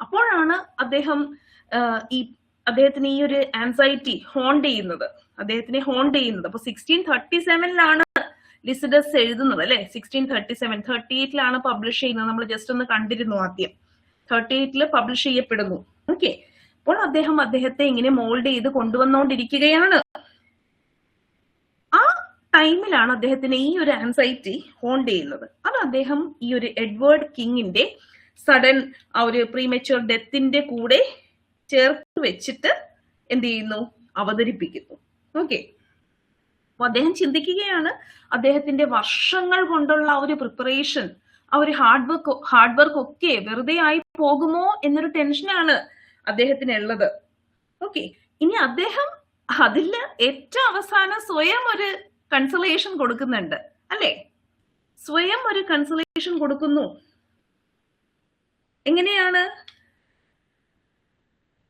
അപ്പോഴാണ് അദ്ദേഹത്തിന് ഈ ഒരു ആൻസൈറ്റി ഹോണ്ട് ചെയ്യുന്നത്, അദ്ദേഹത്തിനെ ഹോണ്ട് ചെയ്യുന്നത്. അപ്പൊ 1637 ലിസിഡസ് എഴുതുന്നത് അല്ലെ. 1637, 38 പബ്ലിഷ് ചെയ്യുന്നത്. നമ്മൾ ജസ്റ്റ് ഒന്ന് കണ്ടിരുന്നു ആദ്യം. 38 പബ്ലിഷ് ചെയ്യപ്പെടുന്നു. ഓക്കെ. അപ്പോൾ അദ്ദേഹത്തെ ഇങ്ങനെ മോൾഡ് ചെയ്ത് കൊണ്ടുവന്നുകൊണ്ടിരിക്കുകയാണ്. ആ ടൈമിലാണ് അദ്ദേഹത്തിന് ഈ ഒരു ആൻസൈറ്റി ഹോണ്ട് ചെയ്യുന്നത്. അത് അദ്ദേഹം ഈ ഒരു എഡ്വേർഡ് കിങ്ങിന്റെ സഡൻ ആ ഒരു പ്രീമച്വർ ഡെത്തിന്റെ കൂടെ ചേർത്ത് വെച്ചിട്ട് എന്ത് ചെയ്യുന്നു, അവതരിപ്പിക്കുന്നു. ഓക്കെ. അപ്പൊ അദ്ദേഹം ചിന്തിക്കുകയാണ്, അദ്ദേഹത്തിന്റെ വർഷങ്ങൾ കൊണ്ടുള്ള ആ ഒരു പ്രിപ്പറേഷൻ, ആ ഒരു ഹാർഡ് വർക്ക് ഒക്കെ വെറുതെ ആയി പോകുമോ എന്നൊരു ടെൻഷനാണ് അദ്ദേഹത്തിന് ഉള്ളത്. ഓക്കെ. ഇനി അദ്ദേഹം അതില് ഏറ്റവും അവസാനം സ്വയം ഒരു കൺസലേഷൻ കൊടുക്കുന്നുണ്ട് അല്ലെ. സ്വയം ഒരു കൺസലേഷൻ കൊടുക്കുന്നു. എങ്ങനെയാണ്?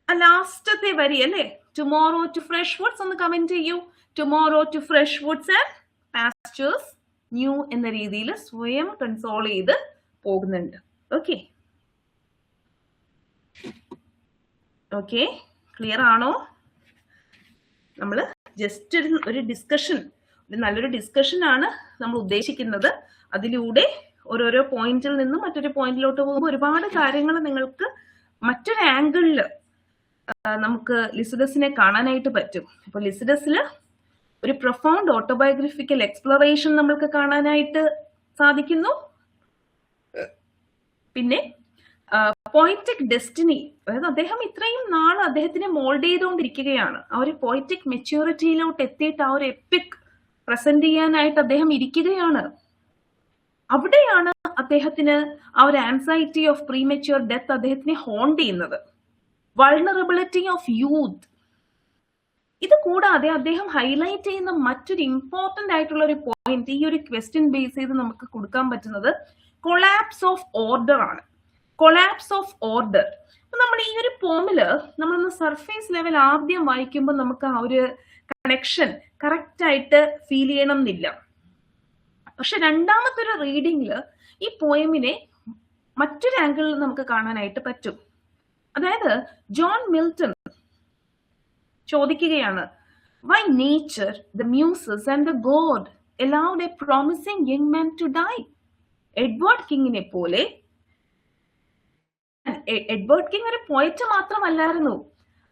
ലാസ്റ്റത്തെ വരി അല്ലെ, ടുമോറോ ടു ഫ്രഷ് വുഡ്സ്. ഒന്ന് കമന്റ് ചെയ്യൂ. Tomorrow to fresh woods and pastures new എന്ന രീതിയിൽ സ്വയം കൺസോൾ ചെയ്ത് പോകുന്നുണ്ട്. ഓക്കെ. ഓക്കെ, ക്ലിയർ ആണോ? നമ്മൾ ജസ്റ്റ് ഒരു ഡിസ്കഷൻ, ഒരു നല്ലൊരു ഡിസ്കഷൻ ആണ് നമ്മൾ ഉദ്ദേശിക്കുന്നത്. അതിലൂടെ ഓരോരോ പോയിന്റിൽ നിന്നും മറ്റൊരു പോയിന്റിലോട്ട് പോകുമ്പോൾ ഒരുപാട് കാര്യങ്ങൾ നിങ്ങൾക്ക് മറ്റൊരു ആംഗിളിൽ നമുക്ക് ലിസിഡസിനെ കാണാനായിട്ട് പറ്റും. അപ്പൊ ലിസിഡസിൽ ഒരു പ്രൊഫൗണ്ട് ഓട്ടോബയോഗ്രഫിക്കൽ എക്സ്പ്ലോറേഷൻ നമ്മൾക്ക് കാണാനായിട്ട് സാധിക്കുന്നു. പിന്നെ പോയിറ്റിക് ഡെസ്റ്റിനി, അതായത് അദ്ദേഹം ഇത്രയും നാൾ അദ്ദേഹത്തിനെ മോൾഡ് ചെയ്തുകൊണ്ടിരിക്കുകയാണ്. ആ ഒരു പോയിറ്റിക് മെച്യൂരിറ്റിയിലോട്ട് എത്തിയിട്ട് ആ ഒരു എപ്പിക് പ്രസന്റ് ചെയ്യാനായിട്ട് അദ്ദേഹം ഇരിക്കുകയാണ്. അവിടെയാണ് അദ്ദേഹത്തിന് ആ ഒരു ആൻസൈറ്റി ഓഫ് പ്രീമെച്യൂർ ഡെത്ത് അദ്ദേഹത്തിനെ ഹോണ്ട് ചെയ്യുന്നത്. Vulnerability of youth. ഇത് കൂടാതെ അദ്ദേഹം ഹൈലൈറ്റ് ചെയ്യുന്ന മറ്റൊരു ഇമ്പോർട്ടന്റ് ആയിട്ടുള്ള ഒരു പോയിന്റ് ഈ ഒരു ക്വസ്റ്റ്യൻ ബേസ് ചെയ്ത് നമുക്ക് കൊടുക്കാൻ പറ്റുന്നത് കൊളാപ്സ് ഓഫ് ഓർഡർ ആണ്. Collapse of order. അപ്പൊ നമ്മൾ ഈ ഒരു പോമില് നമ്മളൊന്ന് സർഫേസ് ലെവൽ ആദ്യം വായിക്കുമ്പോൾ നമുക്ക് ആ ഒരു കണക്ഷൻ കറക്റ്റ് ആയിട്ട് ഫീൽ ചെയ്യണം എന്നില്ല. പക്ഷെ രണ്ടാമത്തെ ഒരു റീഡിങ്ങില് ഈ പോയമിനെ മറ്റൊരു ആംഗിളിൽ നമുക്ക് കാണാനായിട്ട് പറ്റും. അതായത് ജോൺ മിൽട്ടൺ ചോദിക്കുകയാണ്, why nature, the muses and the god allowed a promising young man to die. Edward കിങ്ങിനെ പോലെ, എഡ്വേർഡ് കിങ് ഒരു പോയറ്റ് മാത്രമല്ലായിരുന്നു,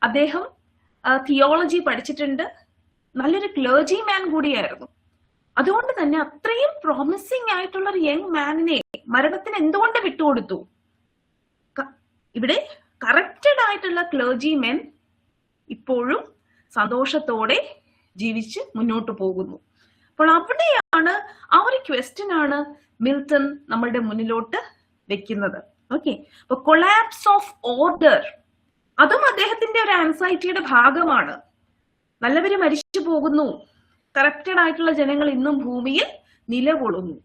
അദ്ദേഹം തിയോളജി പഠിച്ചിട്ടുണ്ട്, നല്ലൊരു ക്ലേർജി മാൻ കൂടിയായിരുന്നു. അതുകൊണ്ട് തന്നെ അത്രയും പ്രോമിസിംഗ് ആയിട്ടുള്ള ഒരു യങ് മാനിനെ മരണത്തിന് എന്തുകൊണ്ട് വിട്ടുകൊടുത്തു? ഇവിടെ കറക്റ്റഡ് ആയിട്ടുള്ള ക്ലേർജി മെൻ ഇപ്പോഴും സന്തോഷത്തോടെ ജീവിച്ച് മുന്നോട്ട് പോകുന്നു. അപ്പോൾ അവിടെയാണ് ആ ഒരു ക്വസ്റ്റ്യൻ ആണ് മിൽട്ടൺ നമ്മളുടെ മുന്നിലോട്ട് വെക്കുന്നത്. ഓക്കെ. അപ്പൊ കൊളാപ്സ് ഓഫ് ഓർഡർ, അതും അദ്ദേഹത്തിന്റെ ഒരു ആൻസൈറ്റിയുടെ ഭാഗമാണ്. നല്ലവര് മരിച്ചു പോകുന്നു, കറക്റ്റഡ് ആയിട്ടുള്ള ജനങ്ങൾ ഇന്നും ഭൂമിയിൽ നിലകൊള്ളുന്നു.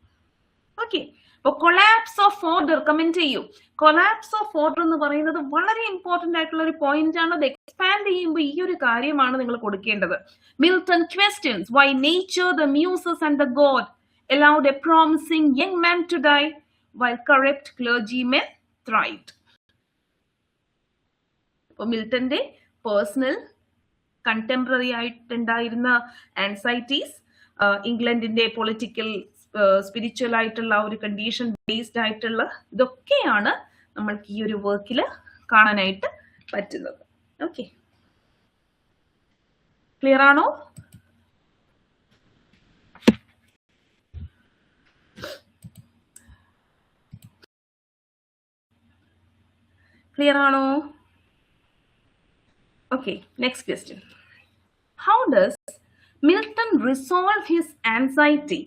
ഓക്കെ. അപ്പൊ കൊളാപ്സ് ഓഫ് ഓർഡർ കമന്റ് ചെയ്യൂ. കൊളാപ്സ് ഓഫ് ഓർഡർ എന്ന് പറയുന്നത് വളരെ ഇമ്പോർട്ടന്റ് ആയിട്ടുള്ള ഒരു പോയിന്റ് ആണ്. അത് എക്സ്പാൻഡ് ചെയ്യുമ്പോൾ ഈ ഒരു കാര്യമാണ് നിങ്ങൾ കൊടുക്കേണ്ടത്. Milton questions why nature, the muses and the god allowed a promising young man to die while corrupt clergymen thrived. അപ്പോൾ മിൽട്ടന്റെ പേഴ്സണൽ കണ്ടംപററി ആയിട്ടുണ്ടായിരുന്ന ആൻസൈറ്റീസ്, ഇംഗ്ലണ്ടിന്റെ പൊളിറ്റിക്കൽ സ്പിരിച്വൽ ആയിട്ടുള്ള ഒരു കണ്ടീഷൻ ബേസ്ഡ് ആയിട്ടുള്ള ഇതൊക്കെയാണ് നമ്മൾക്ക് ഈ ഒരു വർക്കിൽ കാണാനായിട്ട് പറ്റുന്നത്. ഓക്കെ, ക്ലിയർ ആണോ? Clear ആണോ? Okay, next question. How does Milton resolve his anxiety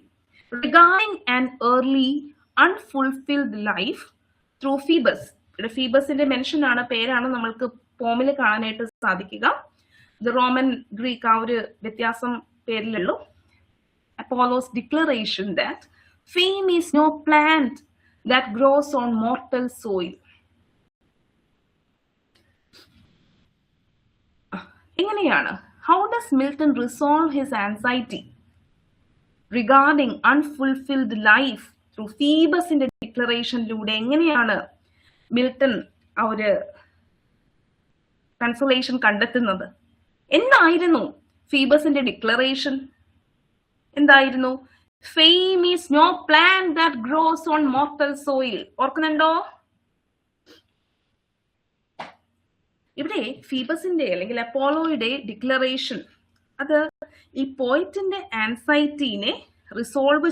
regarding an early unfulfilled life through Phoebus? ഇവിടെ ഫീബസിന്റെ മെൻഷൻ ആണ്, പേരാണ് നമ്മൾക്ക് പോമിൽ കാണാനായിട്ട് സാധിക്കുക. ഇത് റോമൻ ഗ്രീക്ക് ആ ഒരു വ്യത്യാസം പേരിലുള്ളൂ. Apollo's declaration that fame is no plant that grows on mortal soil. എങ്ങനെയാണ്? How does Milton resolve his anxiety regarding unfulfilled life through ഫീബസിന്റെ ഡിക്ലറേഷനിലൂടെ എങ്ങനെയാണ് മിൽട്ടൺ ആ ഒരു കൺസോളേഷൻ കണ്ടെത്തുന്നത്? എന്തായിരുന്നു ഫീബസിന്റെ ഡിക്ലറേഷൻ? എന്തായിരുന്നു? Fame is no plant that grows on mortal soil. ഓർക്കുന്നുണ്ടോ? ഇവിടെ ഫീബസിന്റെ അല്ലെങ്കിൽ അപ്പോളോയുടെ ഡിക്ലറേഷൻ അത് ഈ പോയിറ്റിന്റെ ആൻസൈറ്റിനെ റിസോൾവ്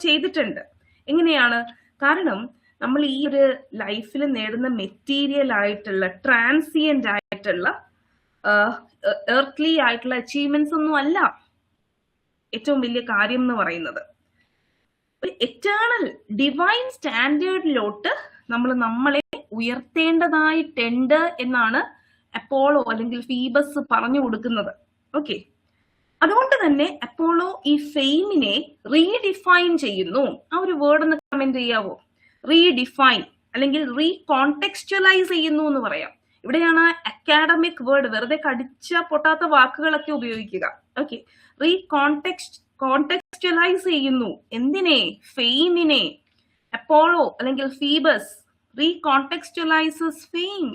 ചെയ്തിട്ടുണ്ട്. എങ്ങനെയാണ്? കാരണം നമ്മൾ ഈ ഒരു ലൈഫിൽ നേടുന്ന മെറ്റീരിയൽ ആയിട്ടുള്ള ട്രാൻസിയന്റ് ആയിട്ടുള്ള എർത്ത്ലി ആയിട്ടുള്ള അച്ചീവ്മെന്റ്സ് ഒന്നും അല്ല ഏറ്റവും വലിയ കാര്യം എന്ന് പറയുന്നത്. ഒരു എറ്റേണൽ ഡിവൈൻ സ്റ്റാൻഡേർഡിലോട്ട് നമ്മളെ ഉയർത്തേണ്ടതായിട്ടുണ്ട് എന്നാണ് അപ്പോളോ അല്ലെങ്കിൽ ഫീബസ് പറഞ്ഞു കൊടുക്കുന്നത്. ഓക്കെ, അതുകൊണ്ട് തന്നെ അപ്പോളോ ഈ ഫെയിമിനെ റീഡിഫൈൻ ചെയ്യുന്നു. ആ ഒരു വേർഡ് ഒന്ന് കമന്റ് ചെയ്യാവോ? റീഡിഫൈൻ അല്ലെങ്കിൽ റീകോണ്ടെക്സ്ച്വലൈസ് ചെയ്യുന്നു എന്ന് പറയാം. ഇവിടെയാണ് അക്കാഡമിക് വേർഡ്, വെറുതെ കടിച്ച പൊട്ടാത്ത വാക്കുകളൊക്കെ ഉപയോഗിക്കുക. ഓക്കെ, കോണ്ടെക്സ്ച്വലൈസ് ചെയ്യുന്നു. എന്തിനെ? ഫെയിമിനെ. അപ്പോളോ അല്ലെങ്കിൽ ഫീബസ് റീകോണ്ടെക്സ്ച്വലൈസസ് ഫെയിം.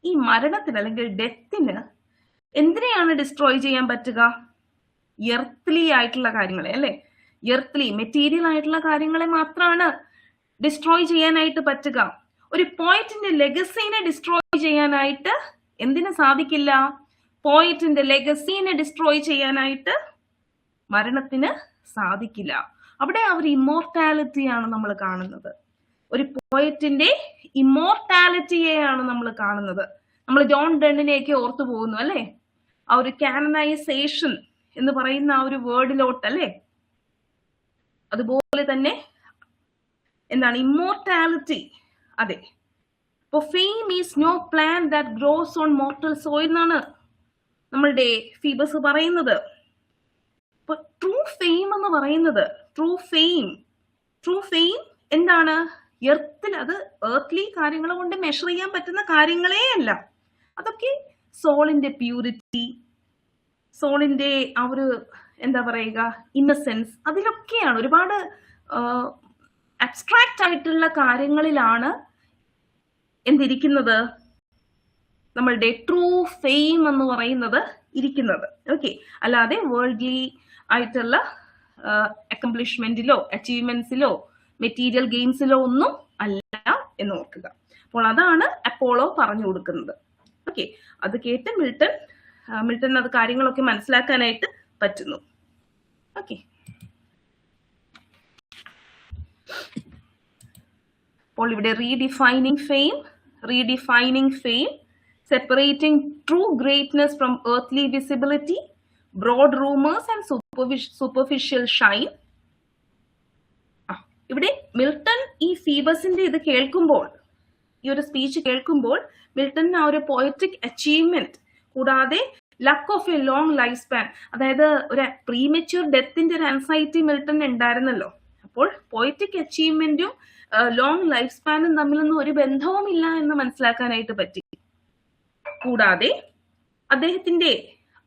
ഈ മരണത്തിന് അല്ലെങ്കിൽ ഡെത്തിന് എന്തിനെയാണ് ഡിസ്ട്രോയ് ചെയ്യാൻ പറ്റുക? എർത്ത്ലി ആയിട്ടുള്ള കാര്യങ്ങളെ, അല്ലെ? എർത്ത്ലി മെറ്റീരിയൽ ആയിട്ടുള്ള കാര്യങ്ങളെ മാത്രമാണ് ഡിസ്ട്രോയ് ചെയ്യാനായിട്ട് പറ്റുക. ഒരു പോയിറ്റിന്റെ ലെഗസീനെ ഡിസ്ട്രോയ് ചെയ്യാനായിട്ട് എന്തിനു സാധിക്കില്ല? പോയിറ്റിന്റെ ലെഗസീനെ ഡിസ്ട്രോയ് ചെയ്യാനായിട്ട് മരണത്തിന് സാധിക്കില്ല. അവിടെ ആ ഒരു ഇമ്മോർട്ടാലിറ്റിയാണ് നമ്മൾ കാണുന്നത്. ഒരു പോയറ്റിന്റെ ഇമ്മോർട്ടാലിറ്റിയെയാണ് നമ്മൾ കാണുന്നത്. നമ്മൾ ജോൺ ഡണ്ണിനെയൊക്കെ ഓർത്തു പോകുന്നു, അല്ലെ? ആ ഒരു കാനനൈസേഷൻ എന്ന് പറയുന്ന ആ ഒരു വേർഡിലോട്ട്, അല്ലെ? അതുപോലെ തന്നെ എന്താണ് ഇമ്മോർട്ടാലിറ്റി? അതെ. അപ്പൊ fame is no plant that grows on mortal soil എന്നാണ് നമ്മളുടെ ഫീബസ് പറയുന്നത്. അപ്പൊ ട്രൂ ഫെയിം എന്ന് പറയുന്നത്, ട്രൂ ഫെയിം എന്താണ്? എർത്തിൽ, അത് എർത്ത്ലി കാര്യങ്ങൾ കൊണ്ട് മെഷർ ചെയ്യാൻ പറ്റുന്ന കാര്യങ്ങളേ അല്ല. അതൊക്കെ സോളിന്റെ പ്യൂരിറ്റി, സോളിന്റെ ആ ഒരു എന്താ പറയുക ഇന്നസെൻസ്, അതിലൊക്കെയാണ്. ഒരുപാട് അബ്സ്ട്രാക്റ്റ് ആയിട്ടുള്ള കാര്യങ്ങളിലാണ് എന്തിരിക്കുന്നത്? നമ്മളുടെ ട്രൂ ഫെയിം എന്ന് പറയുന്നത് ഇരിക്കുന്നത്. ഓക്കെ, അല്ലാതെ വേൾഡ്ലി ആയിട്ടുള്ള അക്കംപ്ലിഷ്മെന്റിലോ അച്ചീവ്മെന്റ്സിലോ മെറ്റീരിയൽ ഗെയിംസിലോ ഒന്നും അല്ല എന്ന് ഓർക്കുക. അപ്പോൾ അതാണ് അപ്പോളോ പറഞ്ഞു കൊടുക്കുന്നത്. ഓക്കെ, അത് കേട്ട് മിൽട്ടൺ അത് കാര്യങ്ങളൊക്കെ മനസ്സിലാക്കാനായിട്ട് പറ്റുന്നു. ഓക്കെ, അപ്പോൾ ഇവിടെ redefining fame, separating true greatness from earthly visibility, broad rumors and superficial shine. ഇവിടെ മിൽട്ടൺ ഈ ഫീബസിന്റെ ഇത് കേൾക്കുമ്പോൾ, ഈ ഒരു സ്പീച്ച് കേൾക്കുമ്പോൾ, മിൽട്ടണിന് ആ ഒരു പോയറ്റിക് അച്ചീവ്മെന്റ് കൂടാതെ luck of A long life span, അതായത് ഒരു പ്രീമെച്യൂർ ഡെത്തിന്റെ ഒരു ആൻസൈറ്റി മിൽട്ടൺ ഉണ്ടായിരുന്നല്ലോ. അപ്പോൾ പോയറ്റിക് അച്ചീവ്മെന്റും ലോങ് ലൈഫ് സ്പാനും തമ്മിലൊന്നും ഒരു ബന്ധവുമില്ല എന്ന് മനസ്സിലാക്കാനായിട്ട് പറ്റി. കൂടാതെ അദ്ദേഹത്തിന്റെ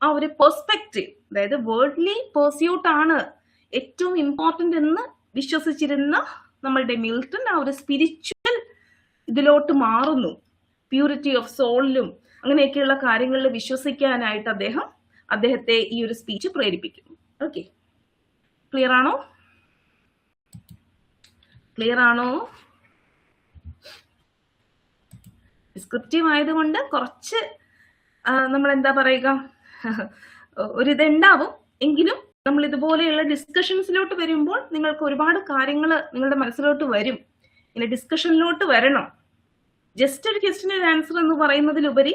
ആ ഒരു പെർസ്പെക്റ്റീവ്, അതായത് വേൾഡ്ലി പെർസ്യൂട്ട് ആണ് ഏറ്റവും ഇമ്പോർട്ടന്റ് എന്ന് വിശ്വസിച്ചിരുന്ന നമ്മളുടെ മിൽട്ടൺ ആ ഒരു സ്പിരിച്വൽ ഇതിലോട്ട് മാറുന്നു. പ്യൂരിറ്റി ഓഫ് സോളിലും അങ്ങനെയൊക്കെയുള്ള കാര്യങ്ങളിൽ വിശ്വസിക്കാനായിട്ട് അദ്ദേഹത്തെ ഈ ഒരു സ്പീച്ച് പ്രേരിപ്പിക്കുന്നു. ഓക്കെ, ക്ലിയർ ആണോ? ഡിസ്ക്രിപ്റ്റീവ് ആയതുകൊണ്ട് കുറച്ച് നമ്മൾ എന്താ പറയുക ഒരിതുണ്ടാവും. എങ്കിലും നമ്മൾ ഇതുപോലെയുള്ള ഡിസ്കഷൻസിലോട്ട് വരുമ്പോൾ നിങ്ങൾക്ക് ഒരുപാട് കാര്യങ്ങൾ നിങ്ങളുടെ മനസ്സിലോട്ട് വരും. ഇങ്ങനെ ഡിസ്കഷനിലോട്ട് വരണം. ജസ്റ്റ് ഒരു ക്വസ്റ്റ്യൻ ഒരു ആൻസർ എന്ന് പറയുന്നതിലുപരി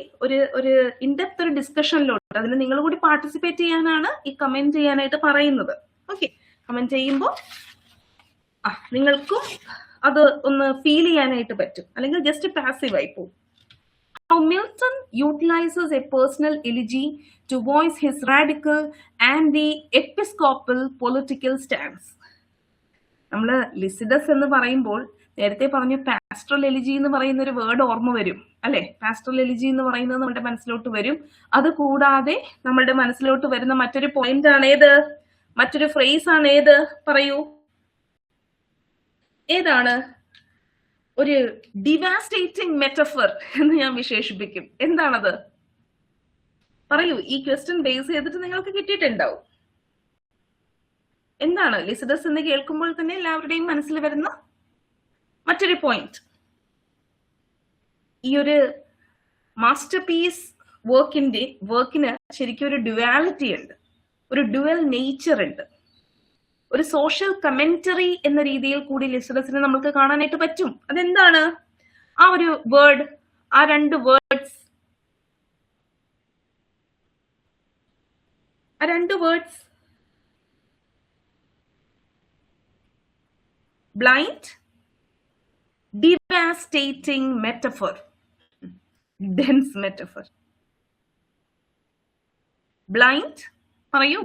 ഒരു ഇൻഡെപ്ത് ഒരു ഡിസ്കഷനിലോട്ട്, അതിന് നിങ്ങൾ കൂടി പാർട്ടിസിപ്പേറ്റ് ചെയ്യാനാണ് ഈ കമന്റ് ചെയ്യാനായിട്ട് പറയുന്നത്. ഓക്കെ, കമന്റ് ചെയ്യുമ്പോൾ നിങ്ങൾക്കും അത് ഒന്ന് ഫീൽ ചെയ്യാനായിട്ട് പറ്റും, അല്ലെങ്കിൽ ജസ്റ്റ് പാസീവ് ആയി പോകും. How Milton utilizes a personal elegy to voice his radical and the episcopal political stance. നമ്മള് ലിസിഡസ് എന്ന് പറയുമ്പോൾ നേരത്തെ പറഞ്ഞ പാസ്റ്ററൽ എലിജി എന്ന് പറയുന്ന ഒരു വേർഡ് ഓർമ്മ വരും, അല്ലെ? പാസ്റ്ററൽ എലിജി എന്ന് പറയുന്നത് നമ്മുടെ മനസ്സിലോട്ട് വരും. അത് കൂടാതെ നമ്മളുടെ മനസ്സിലോട്ട് വരുന്ന മറ്റൊരു പോയിന്റ് ആണ് ഏത്? മറ്റൊരു ഫ്രേസ് ആണ് ഏത്? പറയൂ, ഏതാണ്? ഒരു ഡിവാസ്റ്റേറ്റിംഗ് മെറ്റഫർ എന്ന് ഞാൻ വിശേഷിപ്പിക്കും. എന്താണത്? പറയൂ, ഈ ക്വസ്റ്റ്യൻ ബേസ് ചെയ്തിട്ട് നിങ്ങൾക്ക് കിട്ടിയിട്ടുണ്ടാവും. എന്താണ്? ലിസിഡസ് എന്ന് കേൾക്കുമ്പോൾ തന്നെ എല്ലാവരുടെയും മനസ്സിൽ വരുന്ന മറ്റൊരു പോയിന്റ്. ഈ ഒരു മാസ്റ്റർ പീസ് വർക്കിന് ശരിക്കും ഒരു ഡ്യുവാലിറ്റി ഉണ്ട്, ഒരു ഡ്യുവൽ നേച്ചർ ഉണ്ട്. ഒരു സോഷ്യൽ കമന്ററി എന്ന രീതിയിൽ കൂടി ലിസിഡസിനെ നമുക്ക് കാണാനായിട്ട് പറ്റും. അതെന്താണ്? ആ ഒരു വേർഡ്, ആ രണ്ട് words, blind, devastating metaphor, dense metaphor. Blind, പറയൂ.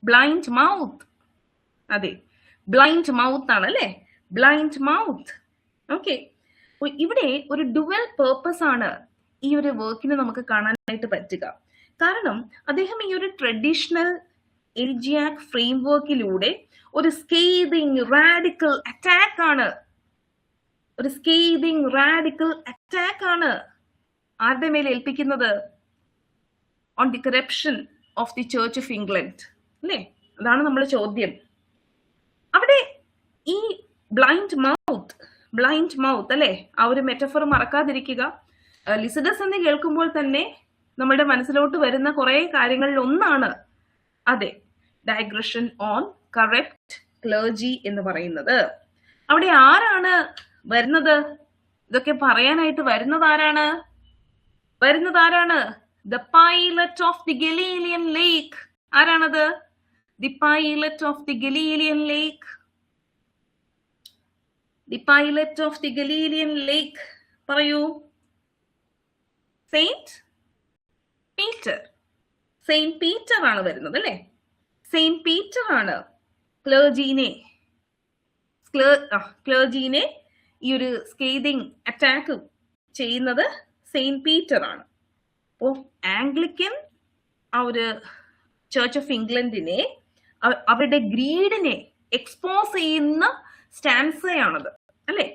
ബ്ലൈൻഡ് മൗത്ത്, അതെ, ബ്ലൈൻഡ് മൗത്ത് ആണ് അല്ലേ? Blind mouth. ഓക്കെ, ഇവിടെ ഒരു ഡുവൽ പേർപ്പസ് ആണ് ഈ ഒരു വർക്കിന് നമുക്ക് കാണാനായിട്ട് പറ്റുക. കാരണം അദ്ദേഹം ഈ ഒരു ട്രഡീഷണൽ എൽജിയാക് ഫ്രെയിംവർക്കിലൂടെ ഒരു സ്കേതിങ് റാഡിക്കൽ അറ്റാക്ക് ആണ് ആരുടെ മേലെ ഏൽപ്പിക്കുന്നത്? On the corruption of the church of England, അല്ലേ? അതാണ് നമ്മുടെ ചോദ്യം. അവിടെ ഈ ബ്ലൈൻഡ് മൗത്ത് അല്ലേ, ആ ഒരു മെറ്റഫർ മറക്കാതിരിക്കുക. ലിസിഡസ് എന്ന് കേൾക്കുമ്പോൾ തന്നെ നമ്മുടെ മനസ്സിലോട്ട് വരുന്ന കുറെ കാര്യങ്ങളിൽ ഒന്നാണ്, അതെ, ഡൈഗ്രഷൻ ഓൺ കറപ്റ്റ് ക്ലർജി എന്ന് പറയുന്നത്. അവിടെ ആരാണ് വരുന്നത്? ഇതൊക്കെ പറയാനായിട്ട് വരുന്നത് ആരാണ്? The pilot of the Galilean lake. ആരാണത്? The pilot of the Galilean lake. The pilot of the Galilean lake, പറയൂ. സെയിന്റ് പീറ്റർ ആണ് വരുന്നത് അല്ലേ? സെയിന്റ് പീറ്റർ ആണ് ക്ലർജീനെ ഈ ഒരു സ്കേതിങ് അറ്റാക്ക് ചെയ്യുന്നത് സെയിന്റ് പീറ്റർ ആണ്. അപ്പോൾ ആംഗ്ലിക്കൻ ആ ഒരു ചർച്ച് ഓഫ് ഇംഗ്ലണ്ടിനെ, അവരുടെ ഗ്രീഡിനെ എക്സ്പോസ് ചെയ്യുന്ന സ്റ്റാൻസയാണത് അല്ലെ?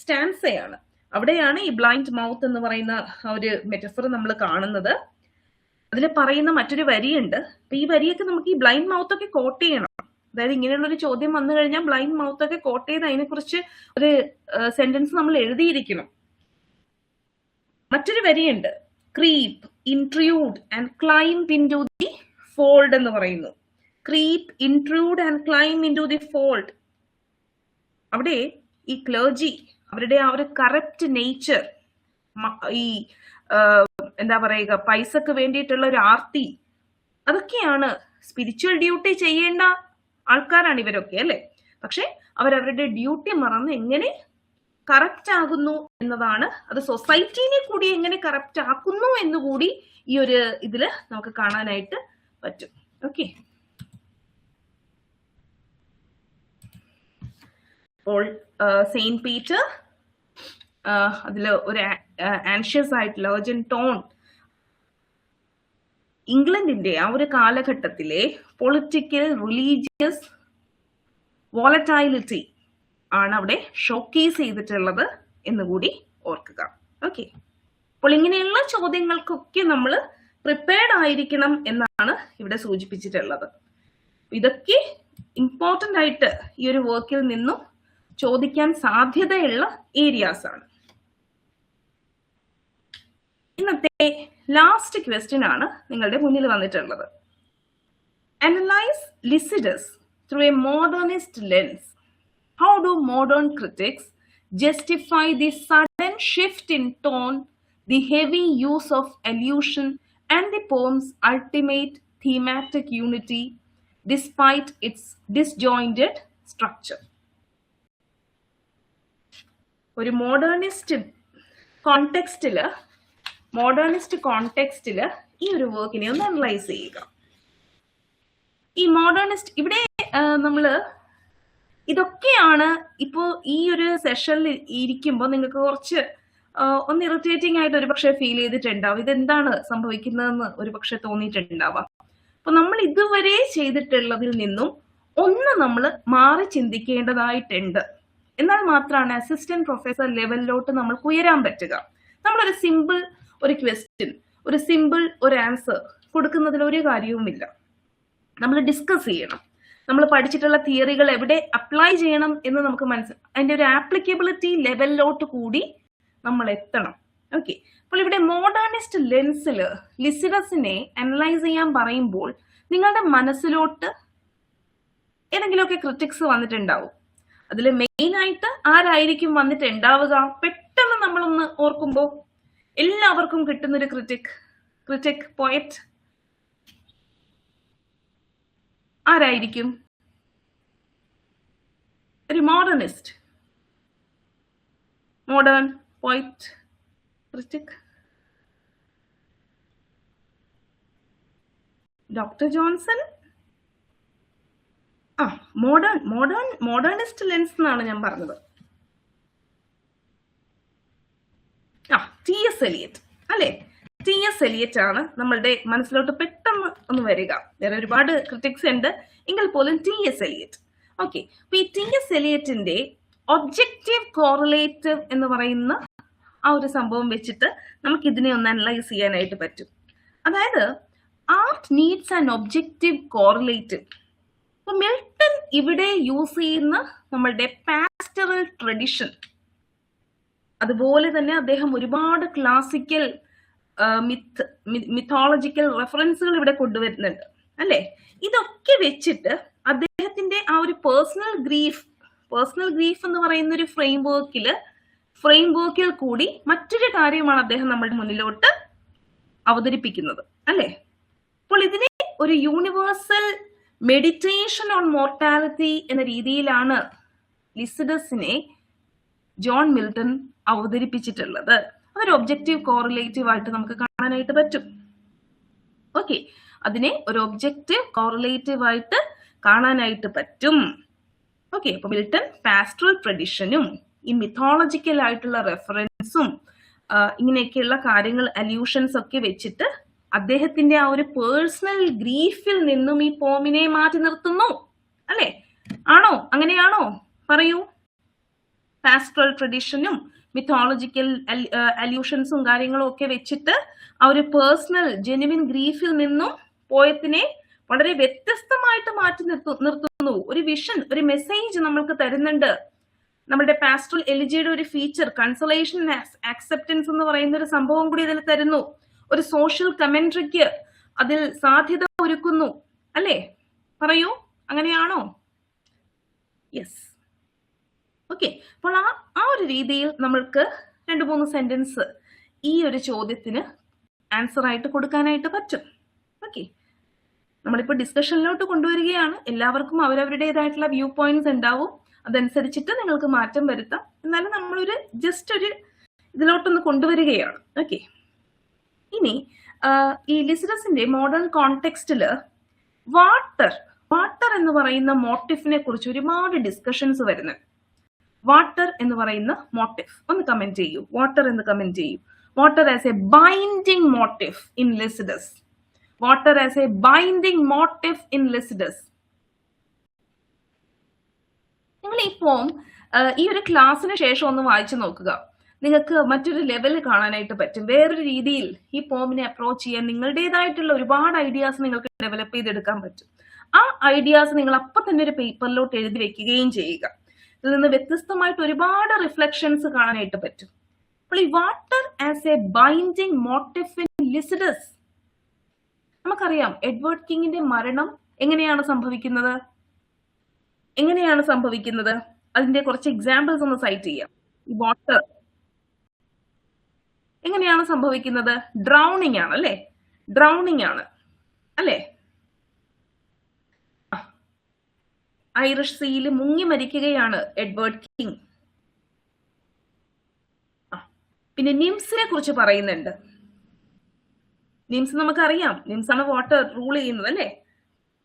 സ്റ്റാൻസയാണ്. അവിടെയാണ് ഈ ബ്ലൈൻഡ് മൗത്ത് എന്ന് പറയുന്ന ആ ഒരു മെറ്റഫർ നമ്മൾ കാണുന്നത്. അതിൽ പറയുന്ന മറ്റൊരു വരിയുണ്ട്. അപ്പൊ ഈ വരിയൊക്കെ നമുക്ക് ഈ ബ്ലൈൻഡ് മൗത്ത് ഒക്കെ കോട്ട് ചെയ്യണം. അതായത് ഇങ്ങനെയുള്ളൊരു ചോദ്യം വന്നു കഴിഞ്ഞാൽ ബ്ലൈൻഡ് മൗത്ത് ഒക്കെ കോട്ട് ചെയ്ത് അതിനെക്കുറിച്ച് ഒരു സെന്റൻസ് നമ്മൾ എഴുതിയിരിക്കണം. മറ്റൊരു വരിയുണ്ട്, creep, intrude and climb in to the fold എന്ന് പറയുന്നു. Creep, intrude and climb in to the fold. അവിടെ ഈ ക്ലർജി, അവരുടെ ആ ഒരു കറപ്റ്റ് നേച്ചർ, ഈ എന്താ പറയുക, പൈസക്ക് വേണ്ടിയിട്ടുള്ള ഒരു ആർത്തി, അതൊക്കെയാണ്. സ്പിരിച്വൽ ഡ്യൂട്ടി ചെയ്യേണ്ട ആൾക്കാരാണ് ഇവരൊക്കെ അല്ലെ? പക്ഷെ അവരവരുടെ ഡ്യൂട്ടി മറന്ന് എങ്ങനെ കറപ്റ്റ് ആകുന്നു എന്നതാണ്. അത് സൊസൈറ്റിനെ കൂടി എങ്ങനെ കറപ്റ്റ് ആക്കുന്നു എന്നുകൂടി ഈ ഒരു ഇതില് നമുക്ക് കാണാനായിട്ട് പറ്റും. ഓക്കെ, അപ്പോൾ സെയിന്റ് പീറ്റർ, അതില് ഒരു ആൻഷ്യസ് ആയിട്ടുള്ള അർജന്റ് ടോൺ, ഇംഗ്ലണ്ടിന്റെ ആ ഒരു കാലഘട്ടത്തിലെ പൊളിറ്റിക്കൽ, റിലീജിയസ് വോളറ്റൈലിറ്റി ആണ് അവിടെ ഷോക്കേസ് ചെയ്തിട്ടുള്ളത് എന്നുകൂടി ഓർക്കുക. ഓക്കെ, അപ്പോൾ ഇങ്ങനെയുള്ള ചോദ്യങ്ങൾക്കൊക്കെ നമ്മൾ പ്രിപ്പയർഡ് ആയിരിക്കണം എന്നാണ് ഇവിടെ സൂചിപ്പിച്ചിട്ടുള്ളത്. ഇതൊക്കെ ഇമ്പോർട്ടൻ്റ് ആയിട്ട് ഈ ഒരു വർക്കിൽ നിന്നും ചോദിക്കാൻ സാധ്യതയുള്ള ഏരിയാസ് ആണ്. ഇന്നത്തെ ലാസ്റ്റ് ക്വസ്റ്റ്യൻ ആണ് നിങ്ങളുടെ മുന്നിൽ വന്നിട്ടുള്ളത്. Analyse Lycidas through A modernist lens. How do modern critics justify the sudden shift in tone, the heavy use of allusion, and the poem's ultimate thematic unity despite its disjointed structure? ഒരു മോഡേണിസ്റ്റ് കോണ്ടെക്സ്റ്റില് ഈ ഒരു വർക്കിനെ ഒന്ന് അനലൈസ് ചെയ്യുക. ഈ മോഡേണിസ്റ്റ്, ഇവിടെ നമ്മള് ഇതൊക്കെയാണ് ഇപ്പോൾ ഈ ഒരു സെഷനിൽ ഇരിക്കുമ്പോൾ നിങ്ങൾക്ക് കുറച്ച് ഒന്ന് ഇറിറ്റേറ്റിംഗ് ആയിട്ട് ഒരുപക്ഷെ ഫീൽ ചെയ്തിട്ടുണ്ടാവും. ഇതെന്താണ് സംഭവിക്കുന്നതെന്ന് ഒരുപക്ഷെ തോന്നിയിട്ടുണ്ടാവാം. അപ്പൊ നമ്മൾ ഇതുവരെ ചെയ്തിട്ടുള്ളതിൽ നിന്നും ഒന്ന് നമ്മൾ മാറി ചിന്തിക്കേണ്ടതായിട്ടുണ്ട്. എന്നാൽ മാത്രമാണ് അസിസ്റ്റന്റ് പ്രൊഫസർ ലെവലിലോട്ട് നമ്മൾക്ക് ഉയരാൻ പറ്റുക. നമ്മളൊരു സിമ്പിൾ ഒരു ക്വസ്റ്റ്യൻ, ഒരു സിമ്പിൾ ഒരു ആൻസർ കൊടുക്കുന്നതിൽ ഒരു കാര്യവുമില്ല. നമ്മൾ ഡിസ്കസ് ചെയ്യണം. നമ്മൾ പഠിച്ചിട്ടുള്ള തിയറികൾ എവിടെ അപ്ലൈ ചെയ്യണം എന്ന് നമുക്ക് അതിന്റെ ഒരു ആപ്ലിക്കബിലിറ്റി ലെവലിലോട്ട് കൂടി നമ്മൾ എത്തണം. ഓക്കെ, അപ്പോൾ ഇവിടെ മോഡേണിസ്റ്റ് ലെൻസിൽ ലിസിഡസിനെ അനലൈസ് ചെയ്യാൻ പറയുമ്പോൾ നിങ്ങളുടെ മനസ്സിലോട്ട് ഏതെങ്കിലുമൊക്കെ ക്രിറ്റിക്സ് വന്നിട്ടുണ്ടാവും. അതിൽ മെയിൻ ആയിട്ട് ആരായിരിക്കും വന്നിട്ടുണ്ടാവുക? പെട്ടെന്ന് നമ്മളൊന്ന് ഓർക്കുമ്പോൾ എല്ലാവർക്കും കിട്ടുന്നൊരു ക്രിറ്റിക് പോയറ്റ് ആരായിരിക്കും? ഒരു modernist, modern poet, critic. Doctor Johnson. Modernist lens എന്നാണ് ഞാൻ പറഞ്ഞത്. ടി.എസ്. എലിയറ്റ് അല്ലെ? ടി.എസ്. എലിയറ്റ് ആണ് നമ്മളുടെ മനസ്സിലോട്ട് പെട്ടെന്ന് ഒന്ന് വരിക. വേറെ ഒരുപാട് ക്രിറ്റിക്സ് ഉണ്ട്, എങ്കിൽ പോലും ടി.എസ്. എലിയറ്റ്. ഓക്കെ, അപ്പൊ ഈ ടി.എസ്. എലിയറ്റിന്റെ ഒബ്ജക്റ്റീവ് കോറിലേറ്റീവ് എന്ന് പറയുന്ന ആ ഒരു സംഭവം വെച്ചിട്ട് നമുക്ക് ഇതിനെ ഒന്ന് അനലൈസ് ചെയ്യാനായിട്ട് പറ്റും. അതായത് art needs an objective correlative. അപ്പൊ മിൽട്ടൺ ഇവിടെ യൂസ് ചെയ്യുന്ന നമ്മളുടെ പാസ്റ്ററൽ ട്രഡിഷൻ, അതുപോലെ തന്നെ അദ്ദേഹം ഒരുപാട് ക്ലാസിക്കൽ മിത്തോളജിക്കൽ റെഫറൻസുകൾ ഇവിടെ കൊണ്ടുവരുന്നുണ്ട് അല്ലെ? ഇതൊക്കെ വെച്ചിട്ട് അദ്ദേഹത്തിന്റെ ആ ഒരു പേഴ്സണൽ ഗ്രീഫ് എന്ന് പറയുന്ന ഒരു ഫ്രെയിംവർക്കിൽ കൂടി മറ്റൊരു കാര്യമാണ് അദ്ദേഹം നമ്മുടെ മുന്നിലോട്ട് അവതരിപ്പിക്കുന്നത് അല്ലെ? അപ്പോൾ ഇതിനെ ഒരു യൂണിവേഴ്സൽ മെഡിറ്റേഷൻ ഓൺ മോർട്ടാലിറ്റി എന്ന രീതിയിലാണ് ലിസിഡസിനെ ജോൺ മിൽട്ടൺ അവതരിപ്പിച്ചിട്ടുള്ളത്. അതൊരു ഒബ്ജക്റ്റീവ് കോറിലേറ്റീവ് ആയിട്ട് നമുക്ക് കാണാനായിട്ട് പറ്റും. ഓക്കെ, അതിനെ ഒരു ഒബ്ജക്റ്റീവ് കോറിലേറ്റീവ് ആയിട്ട് കാണാനായിട്ട് പറ്റും. ഓക്കെ, അപ്പൊ മിൽട്ടൺ പാസ്റ്ററൽ ട്രഡിഷനും ഈ മിത്തോളജിക്കൽ ആയിട്ടുള്ള റെഫറൻസും ഇങ്ങനെയൊക്കെയുള്ള കാര്യങ്ങൾ, അല്യൂഷൻസ് ഒക്കെ വെച്ചിട്ട് അദ്ദേഹത്തിന്റെ ആ ഒരു പേഴ്സണൽ ഗ്രീഫിൽ നിന്നും ഈ പോമിനെ മാറ്റി നിർത്തുന്നു അല്ലെ? ആണോ? അങ്ങനെയാണോ? പറയൂ. പാസ്റ്ററൽ ട്രഡിഷനും മിത്തോളജിക്കൽ അല്യൂഷൻസും കാര്യങ്ങളും ഒക്കെ വെച്ചിട്ട് ആ ഒരു പേഴ്സണൽ ജെനുവിൻ ഗ്രീഫിൽ നിന്നും പോയത്തിനെ വളരെ വ്യത്യസ്തമായിട്ട് മാറ്റി നിർത്തുന്നു. ഒരു വിഷൻ, ഒരു മെസ്സേജ് നമ്മൾക്ക് തരുന്നുണ്ട്. നമ്മുടെ പാസ്റ്ററൽ എലിജിയുടെ ഒരു ഫീച്ചർ കൺസോളേഷൻ ആക്സെപ്റ്റൻസ് എന്ന് പറയുന്ന ഒരു സംഭവം കൂടി ഇതിൽ തരുന്നു. ഒരു സോഷ്യൽ കമന്ററിക്ക് അതിൽ സാധ്യത ഒരുക്കുന്നു അല്ലേ? പറയൂ, അങ്ങനെയാണോ? യെസ്. ഓക്കെ, അപ്പോൾ ആ ഒരു രീതിയിൽ നമ്മൾക്ക് 2-3 സെന്റൻസ് ഈ ഒരു ചോദ്യത്തിന് ആൻസർ ആയിട്ട് കൊടുക്കാനായിട്ട് പറ്റും. ഓക്കെ, നമ്മളിപ്പോൾ ഡിസ്കഷനിലോട്ട് കൊണ്ടുവരികയാണ്. എല്ലാവർക്കും അവരവരുടേതായിട്ടുള്ള വ്യൂ പോയിന്റ്സ് ഉണ്ടാവും. അതനുസരിച്ചിട്ട് നിങ്ങൾക്ക് മാറ്റം വരുത്താം. എന്നാലും നമ്മളൊരു ജസ്റ്റ് ഒരു ഇതിലോട്ടൊന്ന് കൊണ്ടുവരികയാണ്. ഓക്കെ, ഇനി ഈ ലിസിഡസിന്റെ മോഡേൺ കോണ്ടെക്സ്റ്റില് വാട്ടർ എന്ന് പറയുന്ന മോട്ടീഫിനെ കുറിച്ച് ഒരുപാട് ഡിസ്കഷൻസ് വരുന്നുണ്ട്. വാട്ടർ എന്ന് പറയുന്ന മോട്ടീഫ് ഒന്ന് കമന്റ് ചെയ്യൂ. വാട്ടർ എന്ന് കമന്റ് ചെയ്യൂ. Water as A binding motif in Lycidas. Water as A binding motif in Lycidas. നിങ്ങൾ ഇപ്പോൾ ഈ ഒരു ക്ലാസ്സിന് ശേഷം ഒന്ന് വായിച്ചു നോക്കുക. നിങ്ങൾക്ക് മറ്റൊരു ലെവലിൽ കാണാനായിട്ട് പറ്റും. വേറൊരു രീതിയിൽ ഈ പോമിനെ അപ്രോച്ച് ചെയ്യാൻ നിങ്ങളുടേതായിട്ടുള്ള ഒരുപാട് ഐഡിയാസ് നിങ്ങൾക്ക് ഡെവലപ്പ് ചെയ്തെടുക്കാൻ പറ്റും. ആ ഐഡിയാസ് നിങ്ങൾ അപ്പം തന്നെ ഒരു പേപ്പറിലോട്ട് എഴുതി വെക്കുകയും ചെയ്യുക. ഇതിൽ നിന്ന് വ്യത്യസ്തമായിട്ട് ഒരുപാട് റിഫ്ലക്ഷൻസ് കാണാനായിട്ട് പറ്റും. അപ്പോൾ ഈ water as A binding motif in Lycidas, നമുക്കറിയാം എഡ്വേർഡ് കിങ്ങിന്റെ മരണം എങ്ങനെയാണ് സംഭവിക്കുന്നത്? അതിന്റെ കുറച്ച് എക്സാമ്പിൾസ് ഒന്ന് സൈറ്റ് ചെയ്യാം. ഈ വാട്ടർ എങ്ങനെയാണ് സംഭവിക്കുന്നത്? ഡ്രൗണിങ് ആണ് അല്ലെ? ഡ്രൗണിങ് ആണ് അല്ലെ? ഐറിഷ് സീയിൽ മുങ്ങി മരിക്കുകയാണ് എഡ്വേർഡ് കിങ്. പിന്നെ നിംസിനെ കുറിച്ച് പറയുന്നുണ്ട്. നിംസ് നമുക്കറിയാം, നിംസ് ആണ് വാട്ടർ റൂൾ ചെയ്യുന്നത് അല്ലെ?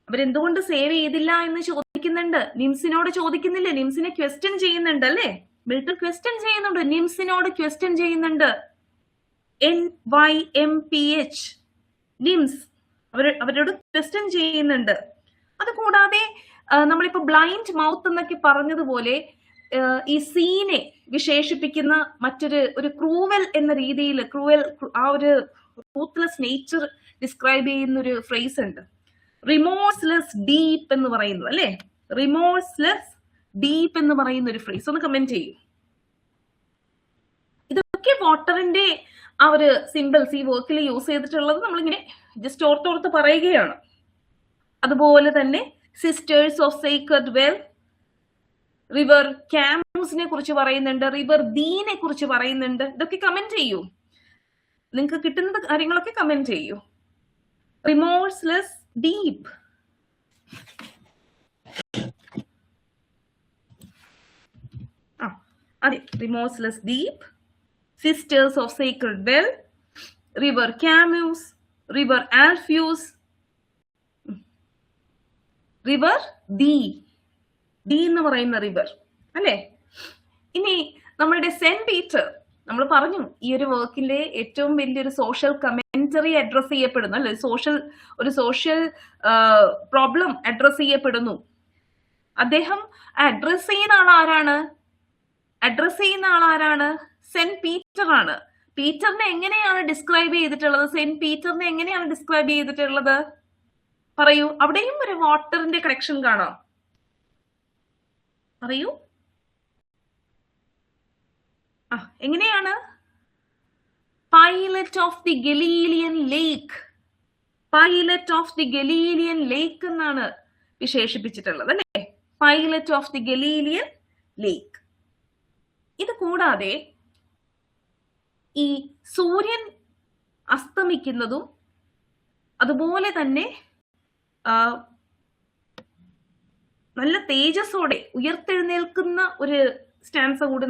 അവരെന്തുകൊണ്ട് സേവ് ചെയ്തില്ല എന്ന് ചോദിക്കുന്നുണ്ട്. നിംസിനോട് ചോദിക്കുന്നില്ലേ? നിംസിനെ ക്വസ്റ്റ്യൻ ചെയ്യുന്നുണ്ട് അല്ലേ? മിൽട്ടൺ ക്വസ്റ്റ്യൻ ചെയ്യുന്നുണ്ട്, നിംസിനോട് ക്വസ്റ്റ്യൻ ചെയ്യുന്നുണ്ട്. NYMPH നിംസ് അവരോട് ക്വസ്റ്റ്യൻ ചെയ്യുന്നുണ്ട്. അതുകൂടാതെ നമ്മളിപ്പോ ബ്ലൈൻഡ് മൗത്ത് എന്നൊക്കെ പറഞ്ഞതുപോലെ ഈ സീനെ വിശേഷിപ്പിക്കുന്ന ഒരു ക്രൂവൽ എന്ന രീതിയിൽ ആ ഒരു റൂത്ത്ലെസ് നേച്ചർ ഡിസ്ക്രൈബ് ചെയ്യുന്ന ഒരു ഫ്രേസ് ഉണ്ട്, റിമോഴ്സ്ലെസ് ഡീപ്പ് എന്ന് പറയുന്നത് അല്ലെ. റിമോഴ്സ്ലെസ് ഡീപ്പ് എന്ന് പറയുന്ന ഒരു ഫ്രേസ് ഒന്ന് കമന്റ് ചെയ്യും. ഇതൊക്കെ വാട്ടറിന്റെ ആ ഒരു സിമ്പിൾസ് ഈ വർക്കിൽ യൂസ് ചെയ്തിട്ടുള്ളത് നമ്മളിങ്ങനെ ജസ്റ്റ് ഓർത്തോർത്ത് പറയുകയാണ്. അതുപോലെ തന്നെ sisters of sacred well, river ക്യാമൂസിനെ കുറിച്ച് പറയുന്നുണ്ട്, റിവർ ദീനെ കുറിച്ച് പറയുന്നുണ്ട്. ഇതൊക്കെ കമന്റ് ചെയ്യൂ, നിങ്ങൾക്ക് കിട്ടുന്ന കാര്യങ്ങളൊക്കെ കമന്റ് ചെയ്യൂ. റിമോഴ്സ്ലെസ് ഡീപ്പ്, അതെ, remorseless deep, sisters of sacred well, river Camus, river Alpheus, river Dee എന്ന് പറയുന്ന റിവർ അല്ലെ. ഇനി നമ്മളുടെ സെന്റ് പീറ്റർ, നമ്മൾ പറഞ്ഞു ഈ ഒരു വർക്കിന്റെ ഏറ്റവും വലിയൊരു സോഷ്യൽ കമന്ററി അഡ്രസ് ചെയ്യപ്പെടുന്നു അല്ലെ, ഒരു സോഷ്യൽ പ്രോബ്ലം അഡ്രസ് ചെയ്യപ്പെടുന്നു. അദ്ദേഹം അഡ്രസ് ചെയ്യുന്ന ആളാരാണ്? സെന്റ് പീറ്റർ ആണ്. പീറ്ററിനെ എങ്ങനെയാണ് ഡിസ്ക്രൈബ് ചെയ്തിട്ടുള്ളത്? പറയൂ. അവിടെയും ഒരു വാട്ടറിന്റെ കണക്ഷൻ കാണാം. പറയൂ. എങ്ങനെയാണ്? പൈലറ്റ് ഓഫ് ദി ഗലീലിയൻ ലേക്ക് എന്നാണ് വിശേഷിപ്പിച്ചിട്ടുള്ളത് അല്ലേ. പൈലറ്റ് ഓഫ് ദി ഗലീലിയൻ ലേക്ക്. ഇത് കൂടാതെ ഈ സൂര്യൻ അസ്തമിക്കുന്നതും അതുപോലെ തന്നെ നല്ല തേജസ്സോടെ ഉയർത്തെഴുന്നേൽക്കുന്ന ഒരു സ്റ്റാൻസ കൂടി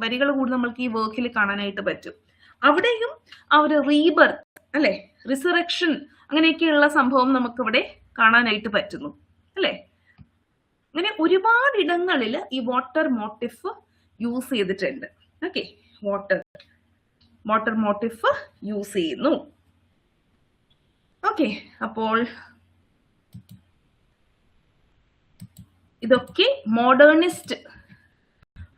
വരികൾ കൂടി നമ്മൾക്ക് ഈ വർക്കിൽ കാണാനായിട്ട് പറ്റും. അവിടെയും ആ ഒരു റീബർത്ത് അല്ലെ, റിസറക്ഷൻ അങ്ങനെയൊക്കെയുള്ള സംഭവം നമുക്കിവിടെ കാണാനായിട്ട് പറ്റുന്നു അല്ലെ. അങ്ങനെ ഒരുപാട് ഇടങ്ങളിൽ ഈ വാട്ടർ മോട്ടീഫ് യൂസ് ചെയ്തിട്ടുണ്ട്. ഓക്കെ, വാട്ടർ മോട്ടീഫ് യൂസ് ചെയ്യുന്നു. ഓക്കെ, അപ്പോൾ ഇതൊക്കെ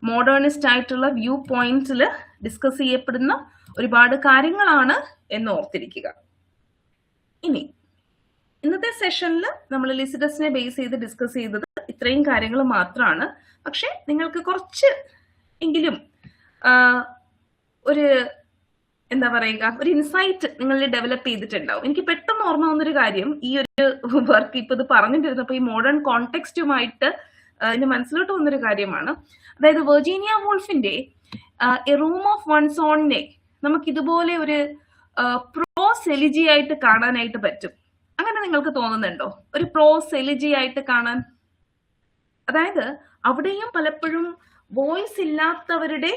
മോഡേണിസ്റ്റ് ആയിട്ടുള്ള വ്യൂ പോയിന്റിൽ ഡിസ്കസ് ചെയ്യപ്പെടുന്ന ഒരുപാട് കാര്യങ്ങളാണ് എന്ന് ഓർത്തിരിക്കുക. ഇനി ഇന്നത്തെ സെഷനിൽ നമ്മൾ ലിസിഡസിനെ ബേസ് ചെയ്ത് ഡിസ്കസ് ചെയ്തത് ഇത്രയും കാര്യങ്ങൾ മാത്രമാണ്. പക്ഷെ നിങ്ങൾക്ക് കുറച്ച് എങ്കിലും ഒരു ഒരു ഇൻസൈറ്റ് നിങ്ങൾ ഡെവലപ്പ് ചെയ്തിട്ടുണ്ടാവും. എനിക്ക് പെട്ടെന്ന് ഓർമ്മ വന്നൊരു കാര്യം, ഈ ഒരു വർക്ക് ഇപ്പൊ ഇത് പറഞ്ഞിട്ടിരുന്നപ്പോ ഈ മോഡേൺ കോണ്ടെക്സ്റ്റുമായിട്ട് എന്റെ മനസ്സിലോട്ട് വന്നൊരു കാര്യമാണ്. അതായത് വെർജീനിയ വൂൾഫിന്റെ എ റൂം ഓഫ് വൺസ് ഓണിനെ നമുക്ക് ഇതുപോലെ ഒരു പ്രോസ് എലിജി ആയിട്ട് കാണാനായിട്ട് പറ്റും. അങ്ങനെ നിങ്ങൾക്ക് തോന്നുന്നുണ്ടോ ഒരു പ്രോസ് എലിജി ആയിട്ട് കാണാൻ? അതായത് അവിടെയും പലപ്പോഴും വോയിസ് ഇല്ലാത്തവരുടെ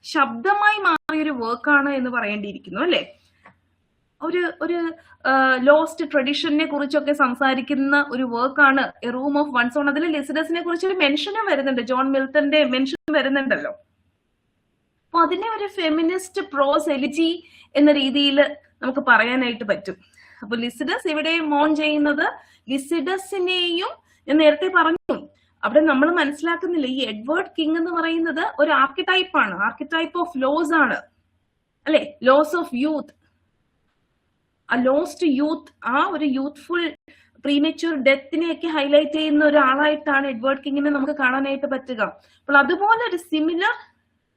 ശബ്ദമായി മാറിയൊരു വർക്കാണ് എന്ന് പറയേണ്ടിയിരിക്കുന്നു അല്ലെ. ഒരു ലോസ്റ്റ് ട്രഡീഷനെ കുറിച്ചൊക്കെ സംസാരിക്കുന്ന ഒരു വർക്കാണ് a room of one's own. അതിൽ ലിസിഡസിനെ കുറിച്ച് ഒരു മെൻഷനും വരുന്നുണ്ട്, ജോൺ മിൽട്ടന്റെ മെൻഷൻ വരുന്നുണ്ടല്ലോ. അപ്പൊ അതിനെ ഒരു ഫെമിനിസ്റ്റ് പ്രോസ് എലിജി എന്ന രീതിയിൽ നമുക്ക് പറയാനായിട്ട് പറ്റും. അപ്പൊ ലിസിഡസ് ഇവിടെ മോൺ ചെയ്യുന്നത് ലിസിഡസിനെയും ഞാൻ നേരത്തെ പറഞ്ഞു, അവിടെ നമ്മൾ മനസ്സിലാക്കുന്നില്ല ഈ എഡ്വേർഡ് കിങ് എന്ന് പറയുന്നത് ഒരു ആർക്കിടൈപ്പാണ്, ആർക്കിടൈപ്പ് ഓഫ് ലോസ് ആണ് അല്ലെ. ലോസ് ഓഫ് യൂത്ത്, ആ ലോസ്റ്റ് യൂത്ത്, ആ ഒരു യൂത്ത്ഫുൾ പ്രീമെച്യൂർ ഡെത്തിനെയൊക്കെ ഹൈലൈറ്റ് ചെയ്യുന്ന ഒരാളായിട്ടാണ് എഡ്വേർഡ് കിങ്ങിനെ നമുക്ക് കാണാനായിട്ട് പറ്റുക. അപ്പോൾ അതുപോലെ ഒരു സിമിലർ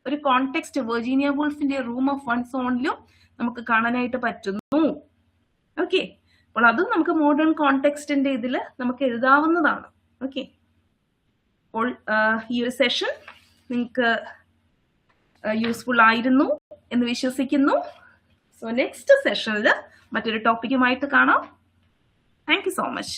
ഒരു കോണ്ടെക്സ്റ്റ് വെർജീനിയ വൂൾഫിന്റെ റൂം ഓഫ് വൺസ് ഓണിലും നമുക്ക് കാണാനായിട്ട് പറ്റുന്നു. ഓക്കെ, അപ്പോൾ അതും നമുക്ക് മോഡേൺ കോണ്ടെക്സ്റ്റിന്റെ ഇതിൽ നമുക്ക് എഴുതാവുന്നതാണ്. ഓക്കെ, അപ്പോൾ ഈ ഒരു സെഷൻ നിങ്ങൾക്ക് യൂസ്ഫുൾ ആയിരുന്നു എന്ന് വിശ്വസിക്കുന്നു. സോ നെക്സ്റ്റ് സെഷനിൽ മറ്റൊരു ടോപ്പിക്കുമായിട്ട് കാണാം. Thank you so much.